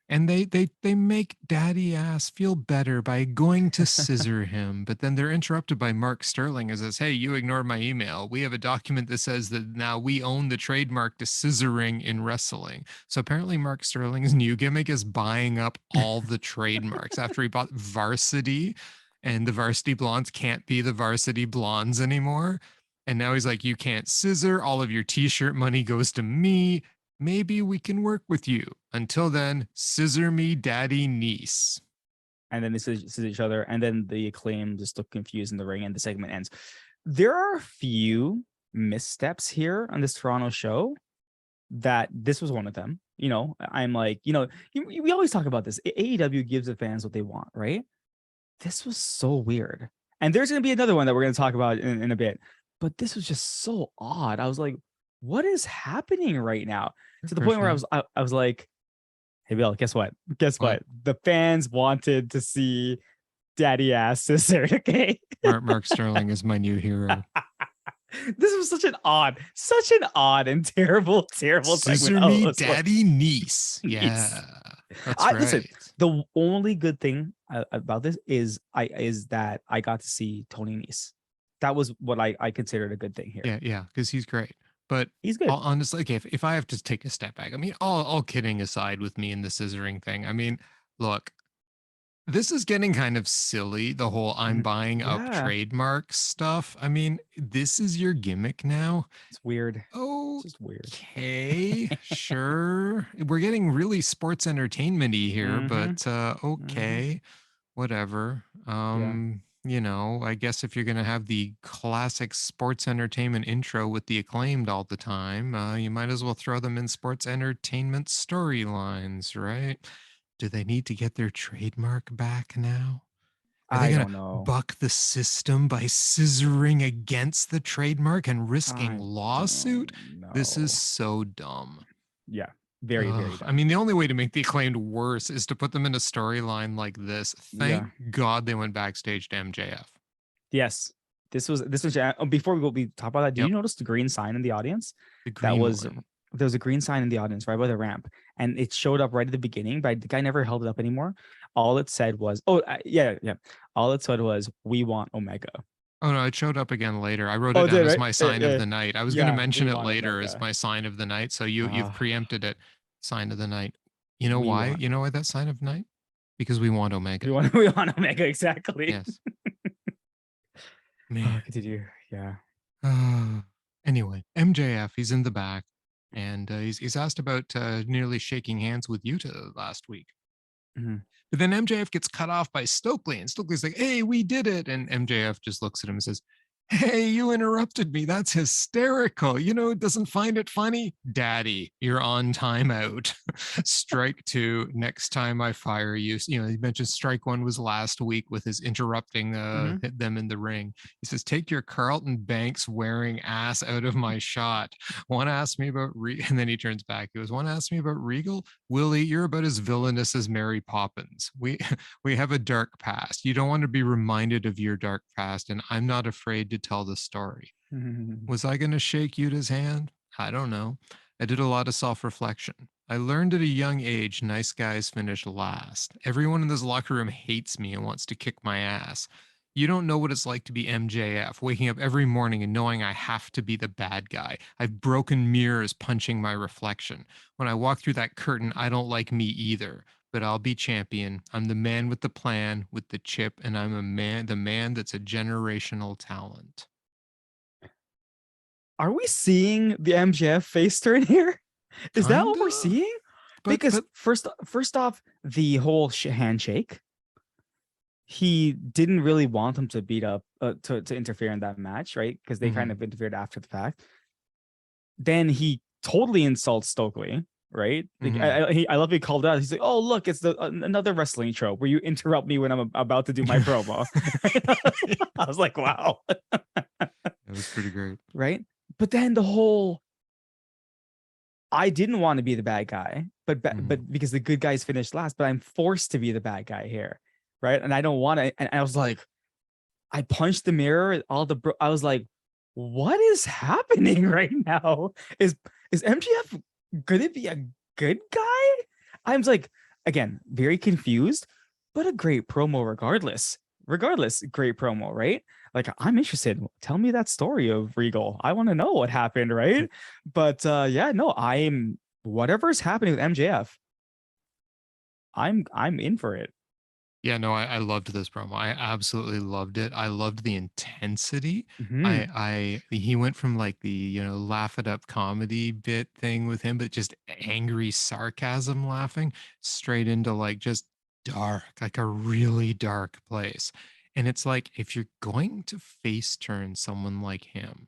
And they make daddy ass feel better by going to scissor him, but then they're interrupted by Mark Sterling as says, "Hey, you ignored my email. We have a document that says that now we own the trademark to scissoring in wrestling." So apparently Mark Sterling's new gimmick is buying up all the trademarks after he bought Varsity, and the Varsity Blondes can't be the Varsity Blondes anymore. And now he's like, "You can't scissor. All of your t-shirt money goes to me. Maybe we can work with you. Until then, scissor me, daddy, niece." And then they scissor each other, and then the Acclaim just look confused in the ring, and the segment ends. There are a few missteps here on this Toronto show that this was one of them. I'm like, we always talk about this. AEW gives the fans what they want, right? This was so weird. And there's going to be another one that we're going to talk about in a bit. But this was just so odd. I was like, what is happening right now? To the point where I was like, hey, Bill, guess what? Guess what? The fans wanted to see daddy ass scissored, okay? Mark Sterling is my new hero. This was such an odd and terrible Scissor segment. me, daddy, niece. Yeah, that's right. Listen, the only good thing about this is that I got to see Tony Nese. That was what I considered a good thing here. Yeah, because he's great. But he's good. Honestly, okay, if I have to take a step back, I mean, all kidding aside with me and the scissoring thing, I mean, look, this is getting kind of silly, the whole I'm buying up trademark stuff. I mean, this is your gimmick now. It's weird. Oh, it's just weird. Okay, sure. We're getting really sports entertainment-y here, but okay, whatever. I guess if you're going to have the classic sports entertainment intro with the Acclaimed all the time, you might as well throw them in sports entertainment storylines, right? Do they need to get their trademark back now? Are they going to buck the system by scissoring against the trademark and risking lawsuit? This is so dumb. Yeah. Very, very dumb. I mean, the only way to make the Acclaimed worse is to put them in a storyline like this. Thank God they went backstage to MJF. Yes. This was before we talk about that. Did you notice the green sign in the audience? There was a green sign in the audience right by the ramp, and it showed up right at the beginning, but the guy never held it up anymore. All it said was, all it said was, "We want Omega." Oh no, it showed up again later. I wrote it down as my sign of the night. I was going to mention it later as my sign of the night, so you've preempted it. Sign of the night. You know why? You know why that sign of the night? Because we want Omega. We want Omega, exactly. Yes. Man. Continue. Yeah. Anyway, MJF, he's in the back, and he's asked about nearly shaking hands with Yuta last week. But then MJF gets cut off by Stokely, and Stokely's like, "Hey, we did it." And MJF just looks at him and says, "Hey, you interrupted me. That's hysterical. Doesn't find it funny? Daddy, you're on timeout." Strike 2. Next time I fire you. He mentioned strike 1 was last week with his interrupting them in the ring. He says, "Take your Carlton Banks wearing ass out of my shot. One asked me about and then he turns back. He goes, "One asked me about Regal. Willie, you're about as villainous as Mary Poppins. We have a dark past. You don't want to be reminded of your dark past, and I'm not afraid to tell the story." Was I going to shake Yuta's hand? I don't know. I did a lot of self-reflection. I learned at a young age, nice guys finish last. Everyone in this locker room hates me and wants to kick my ass. You don't know what it's like to be MJF, waking up every morning and knowing I have to be the bad guy. I've broken mirrors punching my reflection. When I walk through that curtain, I don't like me either. But I'll be champion. I'm the man with the plan, with the chip, and I'm the man that's a generational talent. are we seeing the MJF face turn here? Is that what we're Kinda. seeing? But Because first off, the whole handshake, he didn't really want him to beat up to interfere in that match, right? Because they kind of interfered after the fact. Then he totally insults Stokely, right? Like, I love he called out. He's like, "Oh, look, it's another wrestling trope where you interrupt me when I'm about to do my promo." I was like, "Wow." That was pretty great. Right? But then the whole I didn't want to be the bad guy, but because the good guys finished last, but I'm forced to be the bad guy here, right? And I don't want to. And I was like, I punched the mirror. I was like, what is happening right now? Is MGF gonna be a good guy? I'm like, again, very confused, but a great promo regardless. Regardless, great promo, right? Like, I'm interested. Tell me that story of Regal. I want to know what happened, right? But yeah, no, I'm whatever's happening with MJF, I'm in for it. Yeah, no, I loved this promo. I absolutely loved it. I loved the intensity. Mm-hmm. He went from like the, laugh it up comedy bit thing with him, but just angry sarcasm laughing straight into like just dark, like a really dark place. And it's like if you're going to face turn someone like him,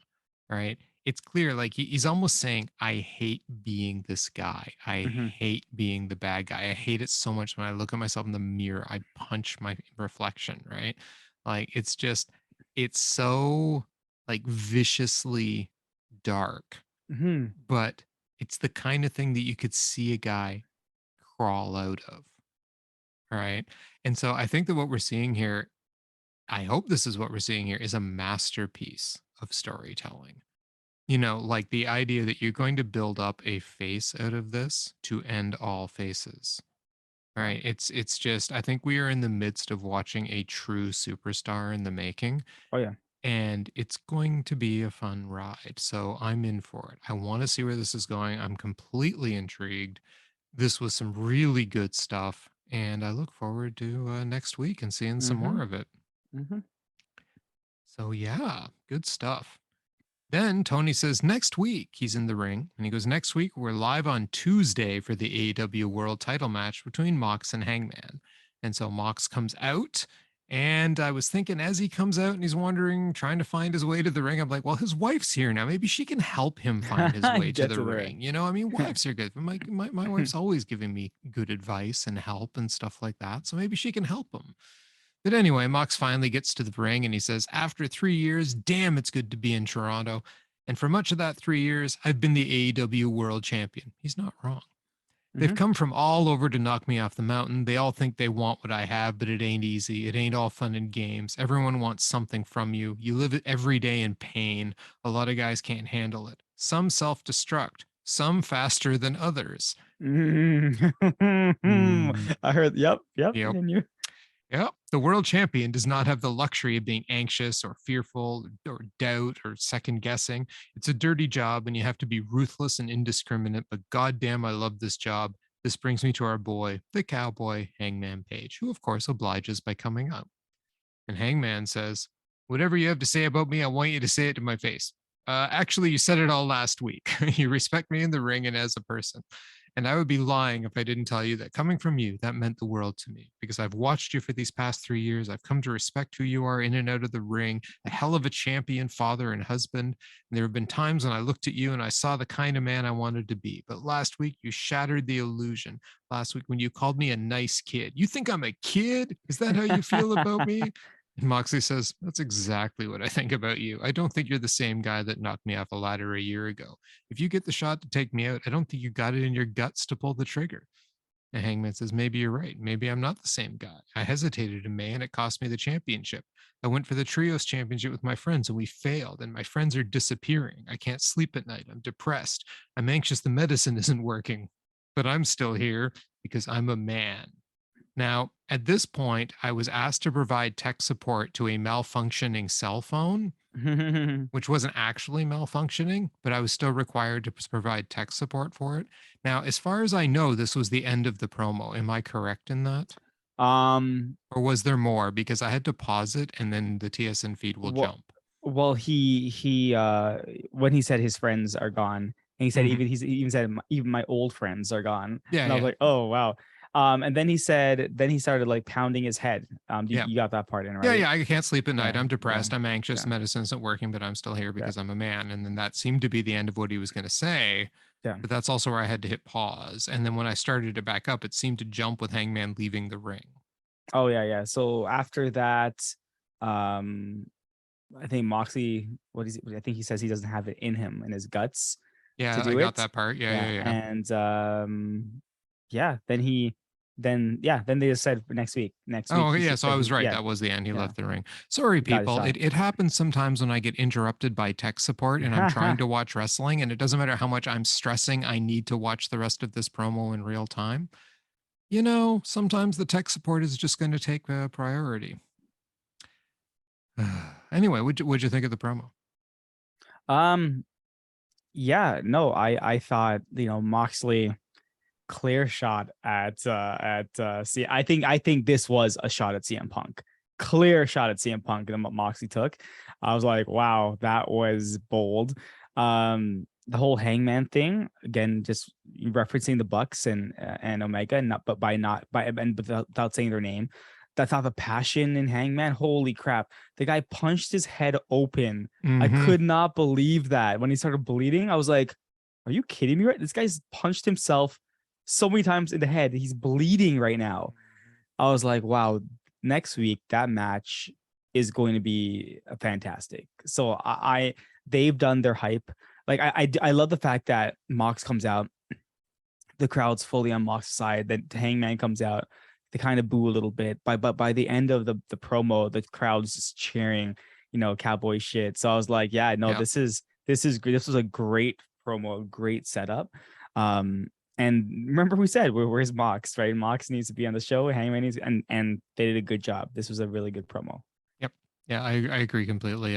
right? It's clear like he's almost saying, I hate being this guy. I Mm-hmm. hate being the bad guy. I hate it so much when I look at myself in the mirror, I punch my reflection, right? Like it's so like viciously dark, Mm-hmm. but it's the kind of thing that you could see a guy crawl out of, right? And so I think that what we're seeing here, I hope this is what we're seeing here, is a masterpiece of storytelling. Like the idea that you're going to build up a face out of this to end all faces. Right. It's just I think we are in the midst of watching a true superstar in the making, Oh yeah. and it's going to be a fun ride. So I'm in for it. I want to see where this is going. I'm completely intrigued. This was some really good stuff, and I look forward to next week and seeing some Mm-hmm. more of it. Mm-hmm. So yeah, good stuff. Then Tony says next week he's in the ring, and he goes, next week we're live on Tuesday for the AEW World Title match between Mox and Hangman. And so Mox comes out, and I was thinking as he comes out and he's wandering, trying to find his way to the ring, I'm like, well, his wife's here now. Maybe she can help him find his way to Get the to the ring. ring. I mean, wives are good. My wife's always giving me good advice and help and stuff like that. So maybe she can help him. But anyway, Mox finally gets to the ring and he says, after 3 years, damn, it's good to be in Toronto. And for much of that 3 years, I've been the AEW World Champion. He's not wrong. They've Mm-hmm. come from all over to knock me off the mountain. They all think they want what I have, but it ain't easy. It ain't all fun and games. Everyone wants something from you. You live it every day in pain. A lot of guys can't handle it. Some self destruct, some faster than others. Mm-hmm. I heard. Yep. Yep. And you. Yep. The world champion does not have the luxury of being anxious or fearful or doubt or second guessing. It's a dirty job and you have to be ruthless and indiscriminate, but goddamn, I love this job. This brings me to our boy, the cowboy, Hangman Page, who of course obliges by coming up. And Hangman says, whatever you have to say about me, I want you to say it to my face. Actually, you said it all last week. You respect me in the ring and as a person. And I would be lying if I didn't tell you that coming from you, that meant the world to me because I've watched you for these past 3 years. I've come to respect who you are in and out of the ring, a hell of a champion, father, and husband. And there have been times when I looked at you and I saw the kind of man I wanted to be. But last week, you shattered the illusion. Last week, when you called me a nice kid, you think I'm a kid? Is that how you feel about me? And Moxley says, that's exactly what I think about you. I don't think you're the same guy that knocked me off a ladder a year ago. If you get the shot to take me out, I don't think you got it in your guts to pull the trigger. And Hangman says, maybe you're right. Maybe I'm not the same guy. I hesitated in May and it cost me the championship. I went for the trios championship with my friends and we failed, and my friends are disappearing. I can't sleep at night. I'm depressed. I'm anxious the medicine isn't working, but I'm still here because I'm a man. Now, at this point, I was asked to provide tech support to a malfunctioning cell phone, which wasn't actually malfunctioning, but I was still required to provide tech support for it. Now, as far as I know, this was the end of the promo. Am I correct in that? um Or was there more? Because I had to pause it and then the TSN feed will what jump. Well, he when he said his friends are gone, and he said he even said even my old friends are gone, Yeah, and I was like, oh wow. And then he started like pounding his head. You got that part in, right? Yeah. I can't sleep at night. Yeah, I'm depressed. yeah, I'm anxious. yeah, Medicine isn't working, but I'm still here yeah, because I'm a man. And then that seemed to be the end of what he was going to say. yeah. But that's also where I had to hit pause. And then when I started to back up, it seemed to jump with Hangman leaving the ring. Oh yeah, yeah. So after that, um, I think Moxley, what is it? I think he says he doesn't have it in him, in his guts, to Yeah, I do got it. that part. Yeah, Yeah. and yeah, then they just said next week Oh, he yeah. So said I was he right. yeah That was the end. He yeah left the ring. Sorry, he got his people. shot. It happens sometimes when I get interrupted by tech support and I'm trying to watch wrestling, and it doesn't matter how much I'm stressing, I need to watch the rest of this promo in real time. Sometimes the tech support is just going to take priority. Anyway, what'd you think of the promo? um yeah, no, I thought, Moxley, clear shot at see, I think this was a shot at CM Punk. Clear shot at CM Punk than what Moxley took. I was like, wow, that was bold. The whole Hangman thing, again, just referencing the Bucks and Omega, not but by not by and without saying their name. That's not the passion in Hangman. Holy crap. The guy punched his head open. I Mm-hmm. could not believe that. When he started bleeding, I was like, are you kidding me? Right? This guy's punched himself so many times in the head. He's bleeding right now. I was like, wow, next week that match is going to be fantastic. So they've done their hype. Like I love the fact that Mox comes out, the crowd's fully on Mox's side. Then Hangman comes out, they kind of boo a little bit. But by the end of the promo, the crowd's just cheering, cowboy shit. So I was like, yeah, no, Yeah. this was a great promo, great setup. And remember we said, where's Mox, right? Mox needs to be on the show. Hangman needs, and they did a good job. This was a really good promo. Yep. Yeah, I agree completely.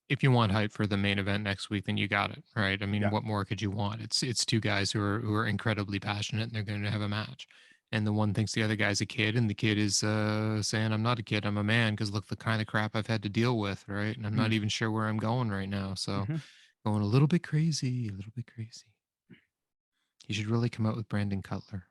If you want hype for the main event next week, then you got it, right? I mean, Yeah. what more could you want? It's two guys who are incredibly passionate and they're going to have a match. And the one thinks the other guy's a kid, and the kid is saying, "I'm not a kid, I'm a man," because look the kind of crap I've had to deal with, right? And I'm not even sure where I'm going right now. So Mm-hmm. going a little bit crazy, a little bit crazy. He should really come out with Brandon Cutler.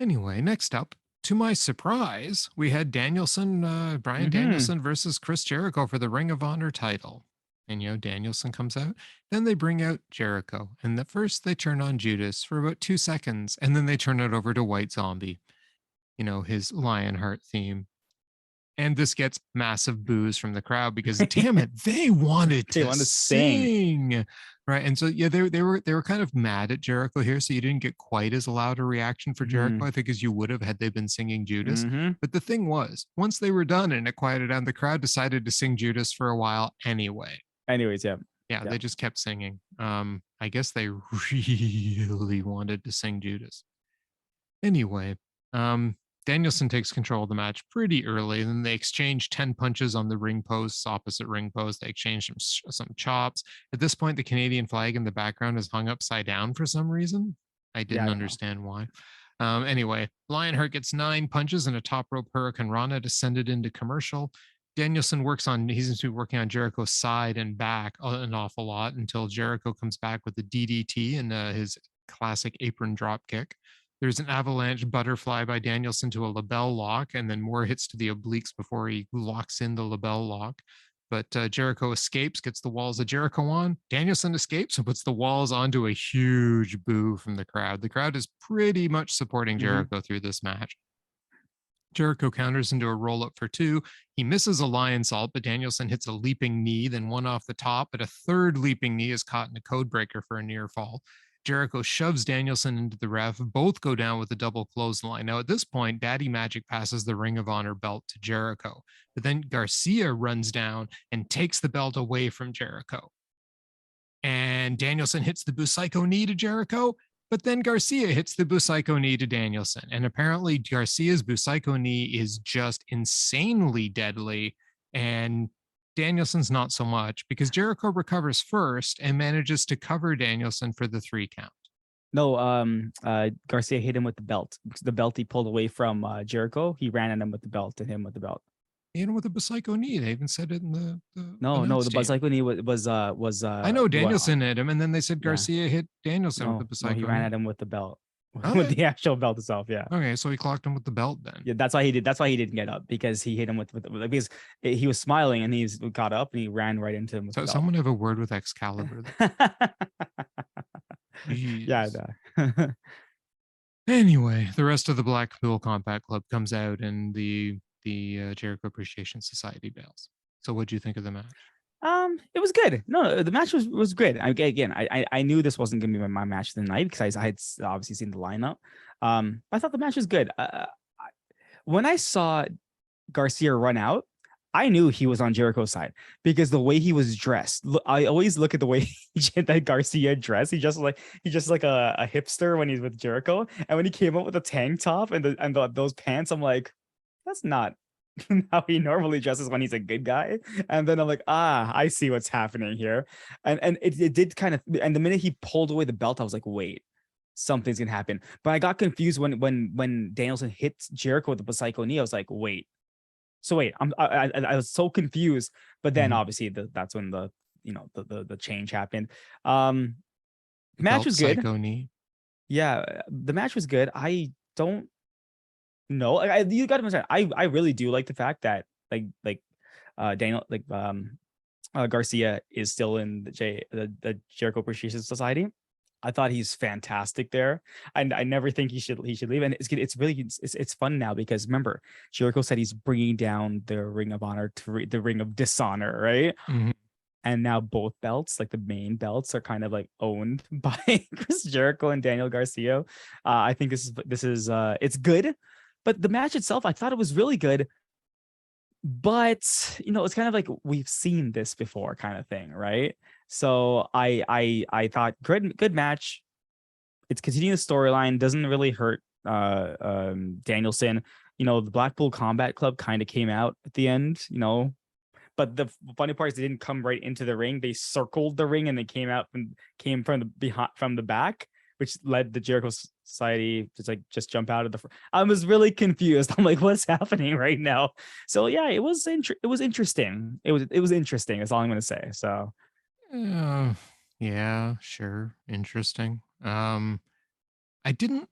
Anyway, next up, to my surprise, we had Bryan Mm-hmm. Danielson versus Chris Jericho for the Ring of Honor title. And, Danielson comes out. Then they bring out Jericho. And at first, they turn on Judas for about 2 seconds. And then they turn it over to White Zombie, his Lionheart theme. And this gets massive boos from the crowd because, damn it, they wanted They to want to sing. sing, right? And so yeah, they were kind of mad at Jericho here, so you didn't get quite as loud a reaction for Jericho, Mm-hmm. I think, as you would have had they been singing Judas. Mm-hmm. But the thing was, once they were done and it quieted down, the crowd decided to sing Judas for a while anyway. Anyways, yeah. Yeah, Yeah. they just kept singing. I guess they really wanted to sing Judas. Anyway, Danielson takes control of the match pretty early, and then they exchange 10 punches on the ring posts, opposite ring post. They exchange some chops. At this point, the Canadian flag in the background is hung upside down for some reason. I Yeah, didn't I don't know. understand why. Anyway, Lionheart gets 9 punches and a top rope Hurricane Rana to send it into commercial. Danielson he seems to be working on Jericho's side and back an awful lot until Jericho comes back with the DDT and his classic apron drop kick. There's an avalanche butterfly by Danielson to a label lock, and then more hits to the obliques before he locks in the label lock. But Jericho escapes, gets the walls of Jericho on. Danielson escapes and puts the walls onto a huge boo from the crowd. The crowd is pretty much supporting Mm-hmm. Jericho through this match. Jericho counters into a roll up for 2. He misses a lion salt, but Danielson hits a leaping knee, then one off the top, but a third leaping knee is caught in a code breaker for a near fall. Jericho shoves Danielson into the ref. Both go down with a double clothesline. Now, at this point, Daddy Magic passes the Ring of Honor belt to Jericho, but then Garcia runs down and takes the belt away from Jericho. And Danielson hits the Busaiku knee to Jericho, but then Garcia hits the Busaiku knee to Danielson. And apparently Garcia's Busaiku knee is just insanely deadly. And Danielson's not so much because Jericho recovers first and manages to cover Danielson for the 3 count. No, Garcia hit him with the belt. The belt he pulled away from Jericho. He ran at him with the belt and him with the belt. He hit him with a psycho knee. They even said it in the No, announce the team. Buzz knee was I know Danielson what, hit him, and then they said yeah. Garcia hit Danielson with No, the no, he psycho ran knee. at him with the belt, with Okay. the actual belt itself. Yeah. Okay, so he clocked him with the belt then. Yeah, that's why he did. That's why he didn't get up, because he hit him with because he was smiling and he got up and he ran right into him with the So belt. someone have a word with Excalibur. Yeah. Jeez. Anyway, the rest of the Blackpool Combat Club comes out, and the Jericho Appreciation Society bails. So, what do you think of the match? It was good. No, the match was good. I knew this wasn't gonna be my match of the night because I had obviously seen the lineup. I thought the match was good. When I saw Garcia run out, I knew he was on Jericho's side because the way he was dressed. I always look at the way that Garcia dressed. He just like a hipster when he's with Jericho, and when he came up with a tank top and those pants, I'm like, that's not how he normally dresses when he's a good guy. And then I'm like, I see what's happening here. And it did kind of, and the minute he pulled away the belt, I was like, wait, something's gonna happen. But I got confused when Danielson hits Jericho with the psycho knee. I was like, wait. So wait, I was so confused. But then obviously that's when the change happened. Match was good. Psycho knee. Yeah, the match was good. I don't know. You got to understand. I really do like the fact that Daniel Garcia is still in the Jericho Appreciation Society. I thought he's fantastic there. I never think he should leave. And it's really fun now because remember, Jericho said he's bringing down the Ring of Honor to the Ring of Dishonor, right? Mm-hmm. And now both belts, like the main belts, are kind of like owned by Chris Jericho and Daniel Garcia. I think this is it's good, but the match itself, I thought it was really good. But it's kind of like we've seen this before, kind of thing, right? So I thought good match. It's continuing the storyline, doesn't really hurt Danielson. The Blackpool Combat Club kind of came out at the end, but the funny part is they didn't come right into the ring. They circled the ring and they came from the back, which led the Jericho Society to just jump out of the front. I was really confused. I'm like, what's happening right now? So yeah, it was interesting. It was interesting. That's all I'm going to say. So yeah, sure, interesting. I didn't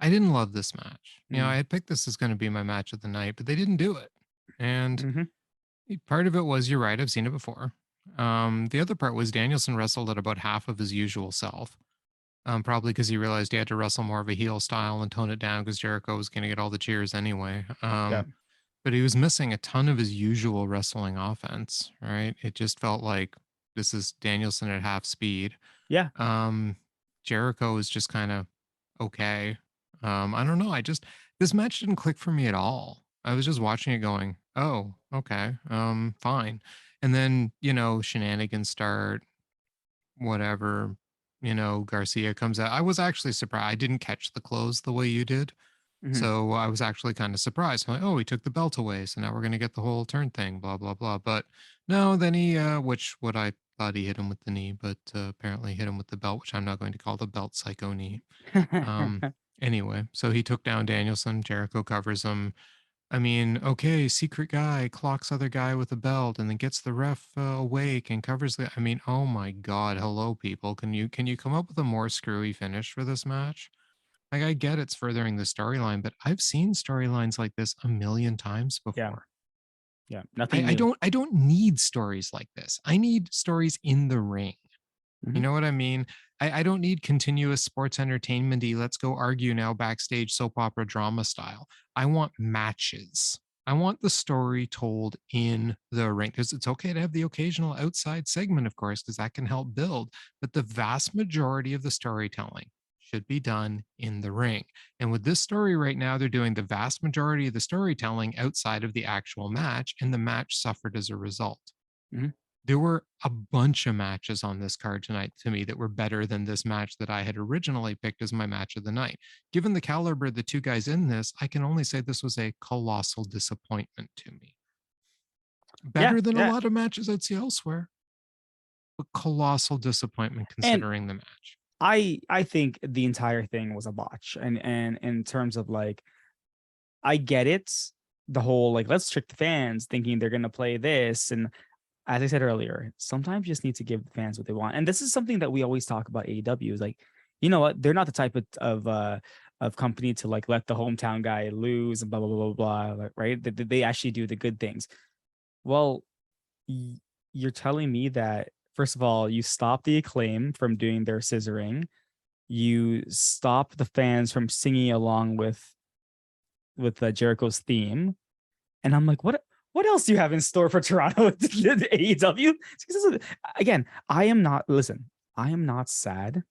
love this match. I had picked this as going to be my match of the night, but they didn't do it. And part of it was, you're right, I've seen it before. The other part was Danielson wrestled at about half of his usual self. Probably because he realized he had to wrestle more of a heel style and tone it down because Jericho was going to get all the cheers anyway. But he was missing a ton of his usual wrestling offense, right? It just felt like this is Danielson at half speed. Yeah. Jericho was just kind of okay. I don't know. This match didn't click for me at all. I was just watching it going, oh, okay, fine. And then, shenanigans start, whatever. Garcia comes out. I was actually surprised. I didn't catch the close the way you did. So I was actually kind of surprised. I'm like, oh, he took the belt away. So now we're going to get the whole turn thing, blah, blah, blah. But no, then he, what I thought he hit him with the knee, but apparently hit him with the belt, which I'm not going to call the belt psycho knee. Anyway, so he took down Danielson. Jericho covers him. I mean, okay, secret guy clocks other guy with a belt and then gets the ref awake and covers the. I mean, oh my God, hello people, can you come up with a more screwy finish for this match? Like, I get it's furthering the storyline, but I've seen storylines like this a million times before. Yeah, nothing. I don't need stories like this. I need stories in the ring. You know what I mean? I don't need continuous sports entertainment-y, let's go argue now backstage soap opera drama style. I want matches. I want the story told in the ring. Because it's okay to have the occasional outside segment, of course, because that can help build. But the vast majority of the storytelling should be done in the ring. And with this story right now, they're doing the vast majority of the storytelling outside of the actual match, and the match suffered as a result. There were a bunch of matches on this card tonight to me that were better than this match that I had originally picked as my match of the night. Given the caliber of the two guys in this, I can only say this was a colossal disappointment to me. Better than a lot of matches I'd see elsewhere, but colossal disappointment considering the match. I think the entire thing was a botch, and in terms of I get it. the whole like let's trick the fans thinking they're gonna play this. And as I said earlier, sometimes you just need to give the fans what they want. And this is something that we always talk about AEW is like, you know what? They're not the type of company to like let the hometown guy lose and blah blah blah blah blah. Right? They actually do the good things. Well, you're telling me that first of all, you stop the Acclaim from doing their scissoring. You stop the fans from singing along with Jericho's theme, and I'm like, what else do you have in store for Toronto with AEW? Again, I am not. Listen, I am not sad.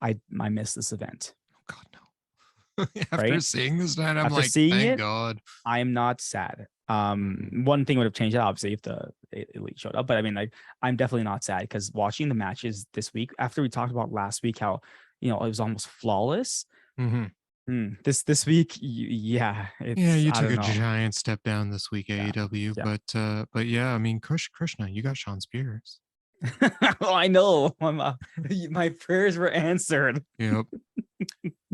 I missed this event. Oh God, no! After right? seeing this night, I'm After like, seeing thank it, God. I am not sad. One thing would have changed it, obviously, if the Elite showed up. But I mean, like, I'm definitely not sad because watching the matches this week, after we talked about last week, how it was almost flawless. This week, yeah, You I took don't a know. giant step down this week, AEW. Yeah. But yeah, I mean, Krishna, you got Sean Spears. Oh, I know. My prayers were answered. Yep.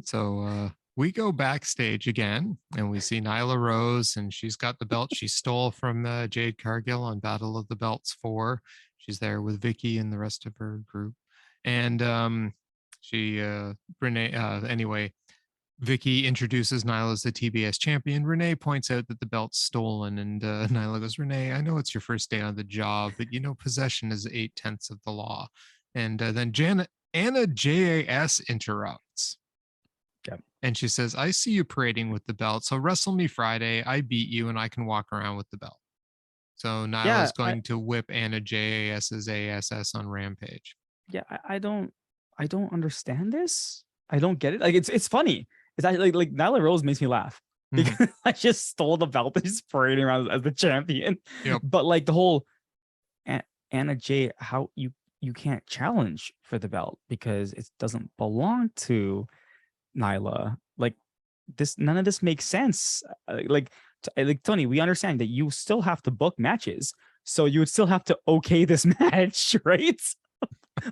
So we go backstage again, and we see Nyla Rose, and she's got the belt she stole from Jade Cargill on Battle of the Belts 4. She's there with Vicky and the rest of her group, and Renee. Anyway, Vicky introduces Nyla as the TBS champion. Renee points out that the belt's stolen, and Nyla goes, "Renee, I know it's your first day on the job, but possession is 8/10 of the law." And then Anna JAS interrupts. Yep. And she says, "I see you parading with the belt, so wrestle me Friday. I beat you, and I can walk around with the belt." So Nyla's going to whip Anna JAS's ASS on Rampage. Yeah, I don't understand this. I don't get it. Like it's funny. It's actually like Nyla Rose makes me laugh because I just stole the belt and she's parading around as the champion. Yep. But like the whole Anna J, how you can't challenge for the belt because it doesn't belong to Nyla. Like this, none of this makes sense. Like Tony, we understand that you still have to book matches, so you would still have to okay this match, right?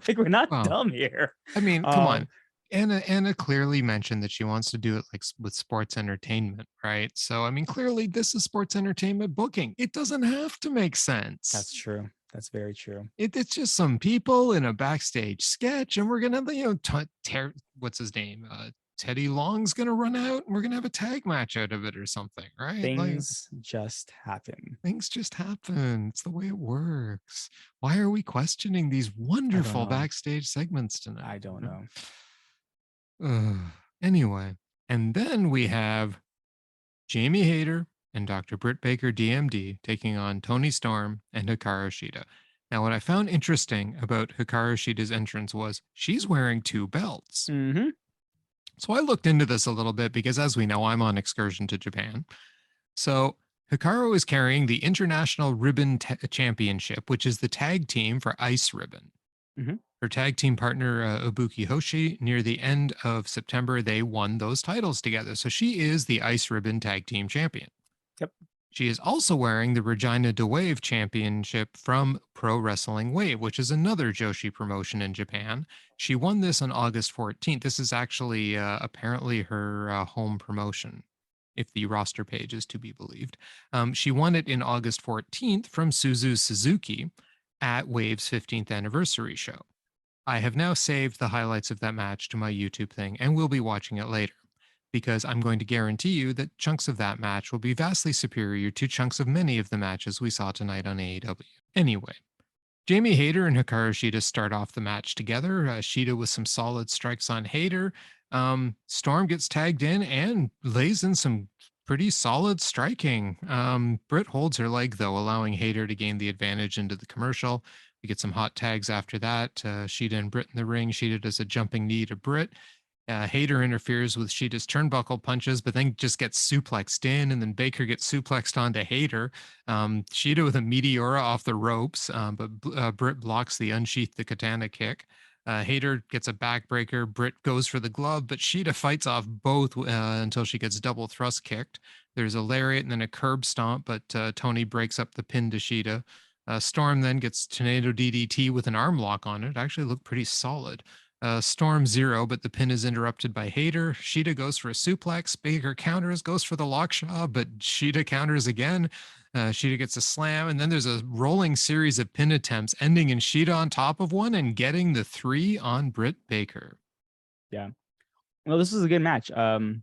Like we're not dumb here. I mean, come on. Anna clearly mentioned that she wants to do it like with sports entertainment, right? So I mean, clearly this is sports entertainment booking. It doesn't have to make sense. That's true. That's very true. It's just some people in a backstage sketch, and we're gonna, what's his name? Teddy Long's gonna run out, and we're gonna have a tag match out of it or something, right? Things just happen. Things just happen. It's the way it works. Why are we questioning these wonderful backstage segments tonight? I don't know. Anyway, and then we have Jamie Hayter and Dr. Britt Baker, D.M.D, taking on Toni Storm and Hikaru Shida. Now, what I found interesting about Hikaru Shida's entrance was she's wearing 2 belts. So I looked into this a little bit because, as we know, I'm on excursion to Japan. So Hikaru is carrying the International Ribbon Championship, which is the tag team for Ice Ribbon. Her tag team partner, Ibuki Hoshi, near the end of September, they won those titles together. So she is the Ice Ribbon Tag Team Champion. Yep. She is also wearing the Regina de Wave Championship from Pro Wrestling Wave, which is another Joshi promotion in Japan. She won this on August 14th. This is actually apparently her home promotion, if the roster page is to be believed. She won it in August 14th from Suzu Suzuki at Wave's 15th anniversary show. I have now saved the highlights of that match to my YouTube thing and will be watching it later, because I'm going to guarantee you that chunks of that match will be vastly superior to chunks of many of the matches we saw tonight on AEW. Anyway, Jamie Hayter and Hikaru Shida start off the match together. Shida with some solid strikes on Hayter. Storm gets tagged in and lays in some pretty solid striking. Britt holds her leg, though, allowing Hayter to gain the advantage into the commercial. We get some hot tags after that. Shida and Britt in the ring. Shida does a jumping knee to Britt. Hayter interferes with Shida's turnbuckle punches, but then just gets suplexed in, and then Baker gets suplexed onto Hayter. Shida with a Meteora off the ropes, but Britt blocks the unsheath the katana kick. Hayter gets a backbreaker. Britt goes for the glove, but Shida fights off both until she gets double thrust kicked. There's a lariat and then a curb stomp, but Toni breaks up the pin to Shida. Storm then gets Tornado DDT with an arm lock on it. It actually looked pretty solid. Storm 0, but the pin is interrupted by Hayter. Shida goes for a suplex. Baker counters, goes for the lockjaw, but Shida counters again. Shida gets a slam, and then there's a rolling series of pin attempts, ending in Shida on top of one and getting the 3 on Britt Baker. Yeah. Well, this is a good match. It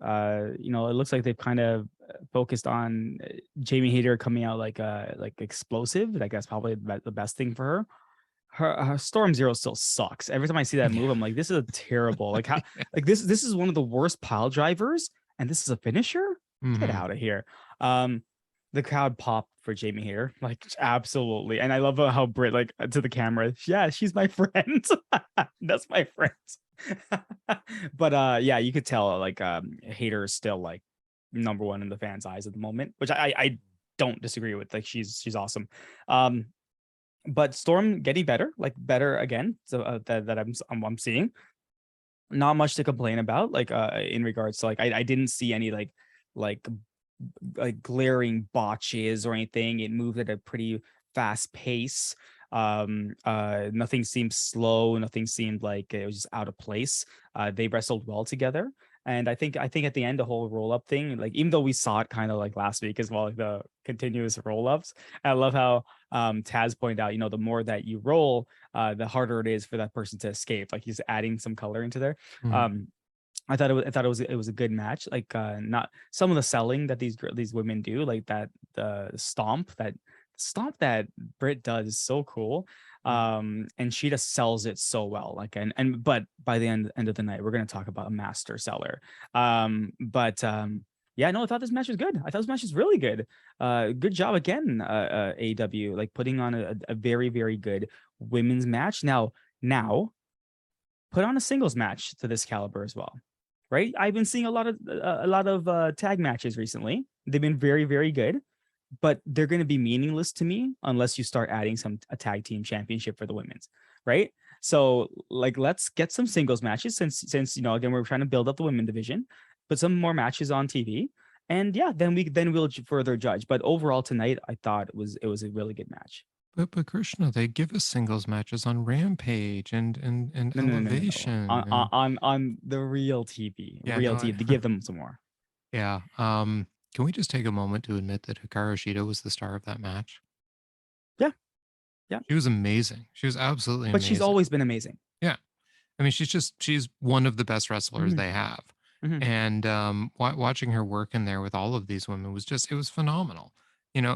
looks like they've kind of focused on Jamie Hayter coming out like explosive. Like that's probably the best thing for her. Her Storm Zero still sucks. Every time I see that move, I'm like, this is a terrible. Like how like this is one of the worst pile drivers, and this is a finisher. Get out of here. The crowd popped for Jamie Hayter, like absolutely, and I love how Britt like to the camera. Yeah, she's my friend. That's my friend. But yeah, you could tell like Hayter is still like number one in the fans' eyes at the moment, which I don't disagree with. Like she's awesome. But Storm getting better, like better again. So that I'm seeing. Not much to complain about, like in regards to like I didn't see any like glaring botches or anything. It moved at a pretty fast pace. Nothing seemed slow, nothing seemed like it was just out of place. They wrestled well together. And I think at the end, the whole roll-up thing, like even though we saw it kind of like last week as well, like the continuous roll-ups. I love how Taz pointed out, the more that you roll, the harder it is for that person to escape. Like he's adding some color into there. I thought it was a good match. Like not some of the selling that these women do, like that the stomp that Britt does is so cool. And Shida sells it so well. Like but by the end of the night, we're gonna talk about a master seller. Yeah, no, I thought this match was good. I thought this match was really good. Good job again, AEW, like putting on a very, very good women's match. Now put on a singles match to this caliber as well. Right? I've been seeing a lot of tag matches recently. They've been very, very good, but they're going to be meaningless to me unless you start adding a tag team championship for the women's, right? So like, let's get some singles matches since again, we're trying to build up the women division, put some more matches on TV, and yeah, then we'll further judge. But overall tonight, I thought it was a really good match. But Krishna, they give us singles matches on Rampage and Elevation. No. On the real TV. Yeah, real TV. To give them some more. Yeah. Can we just take a moment to admit that Hikaru Shida was the star of that match? Yeah. She was amazing. She was absolutely amazing. But she's always been amazing. Yeah. I mean, she's one of the best wrestlers they have. And watching her work in there with all of these women it was phenomenal.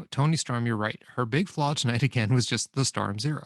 Toni Storm, you're right. Her big flaw tonight again was just the Storm Zero.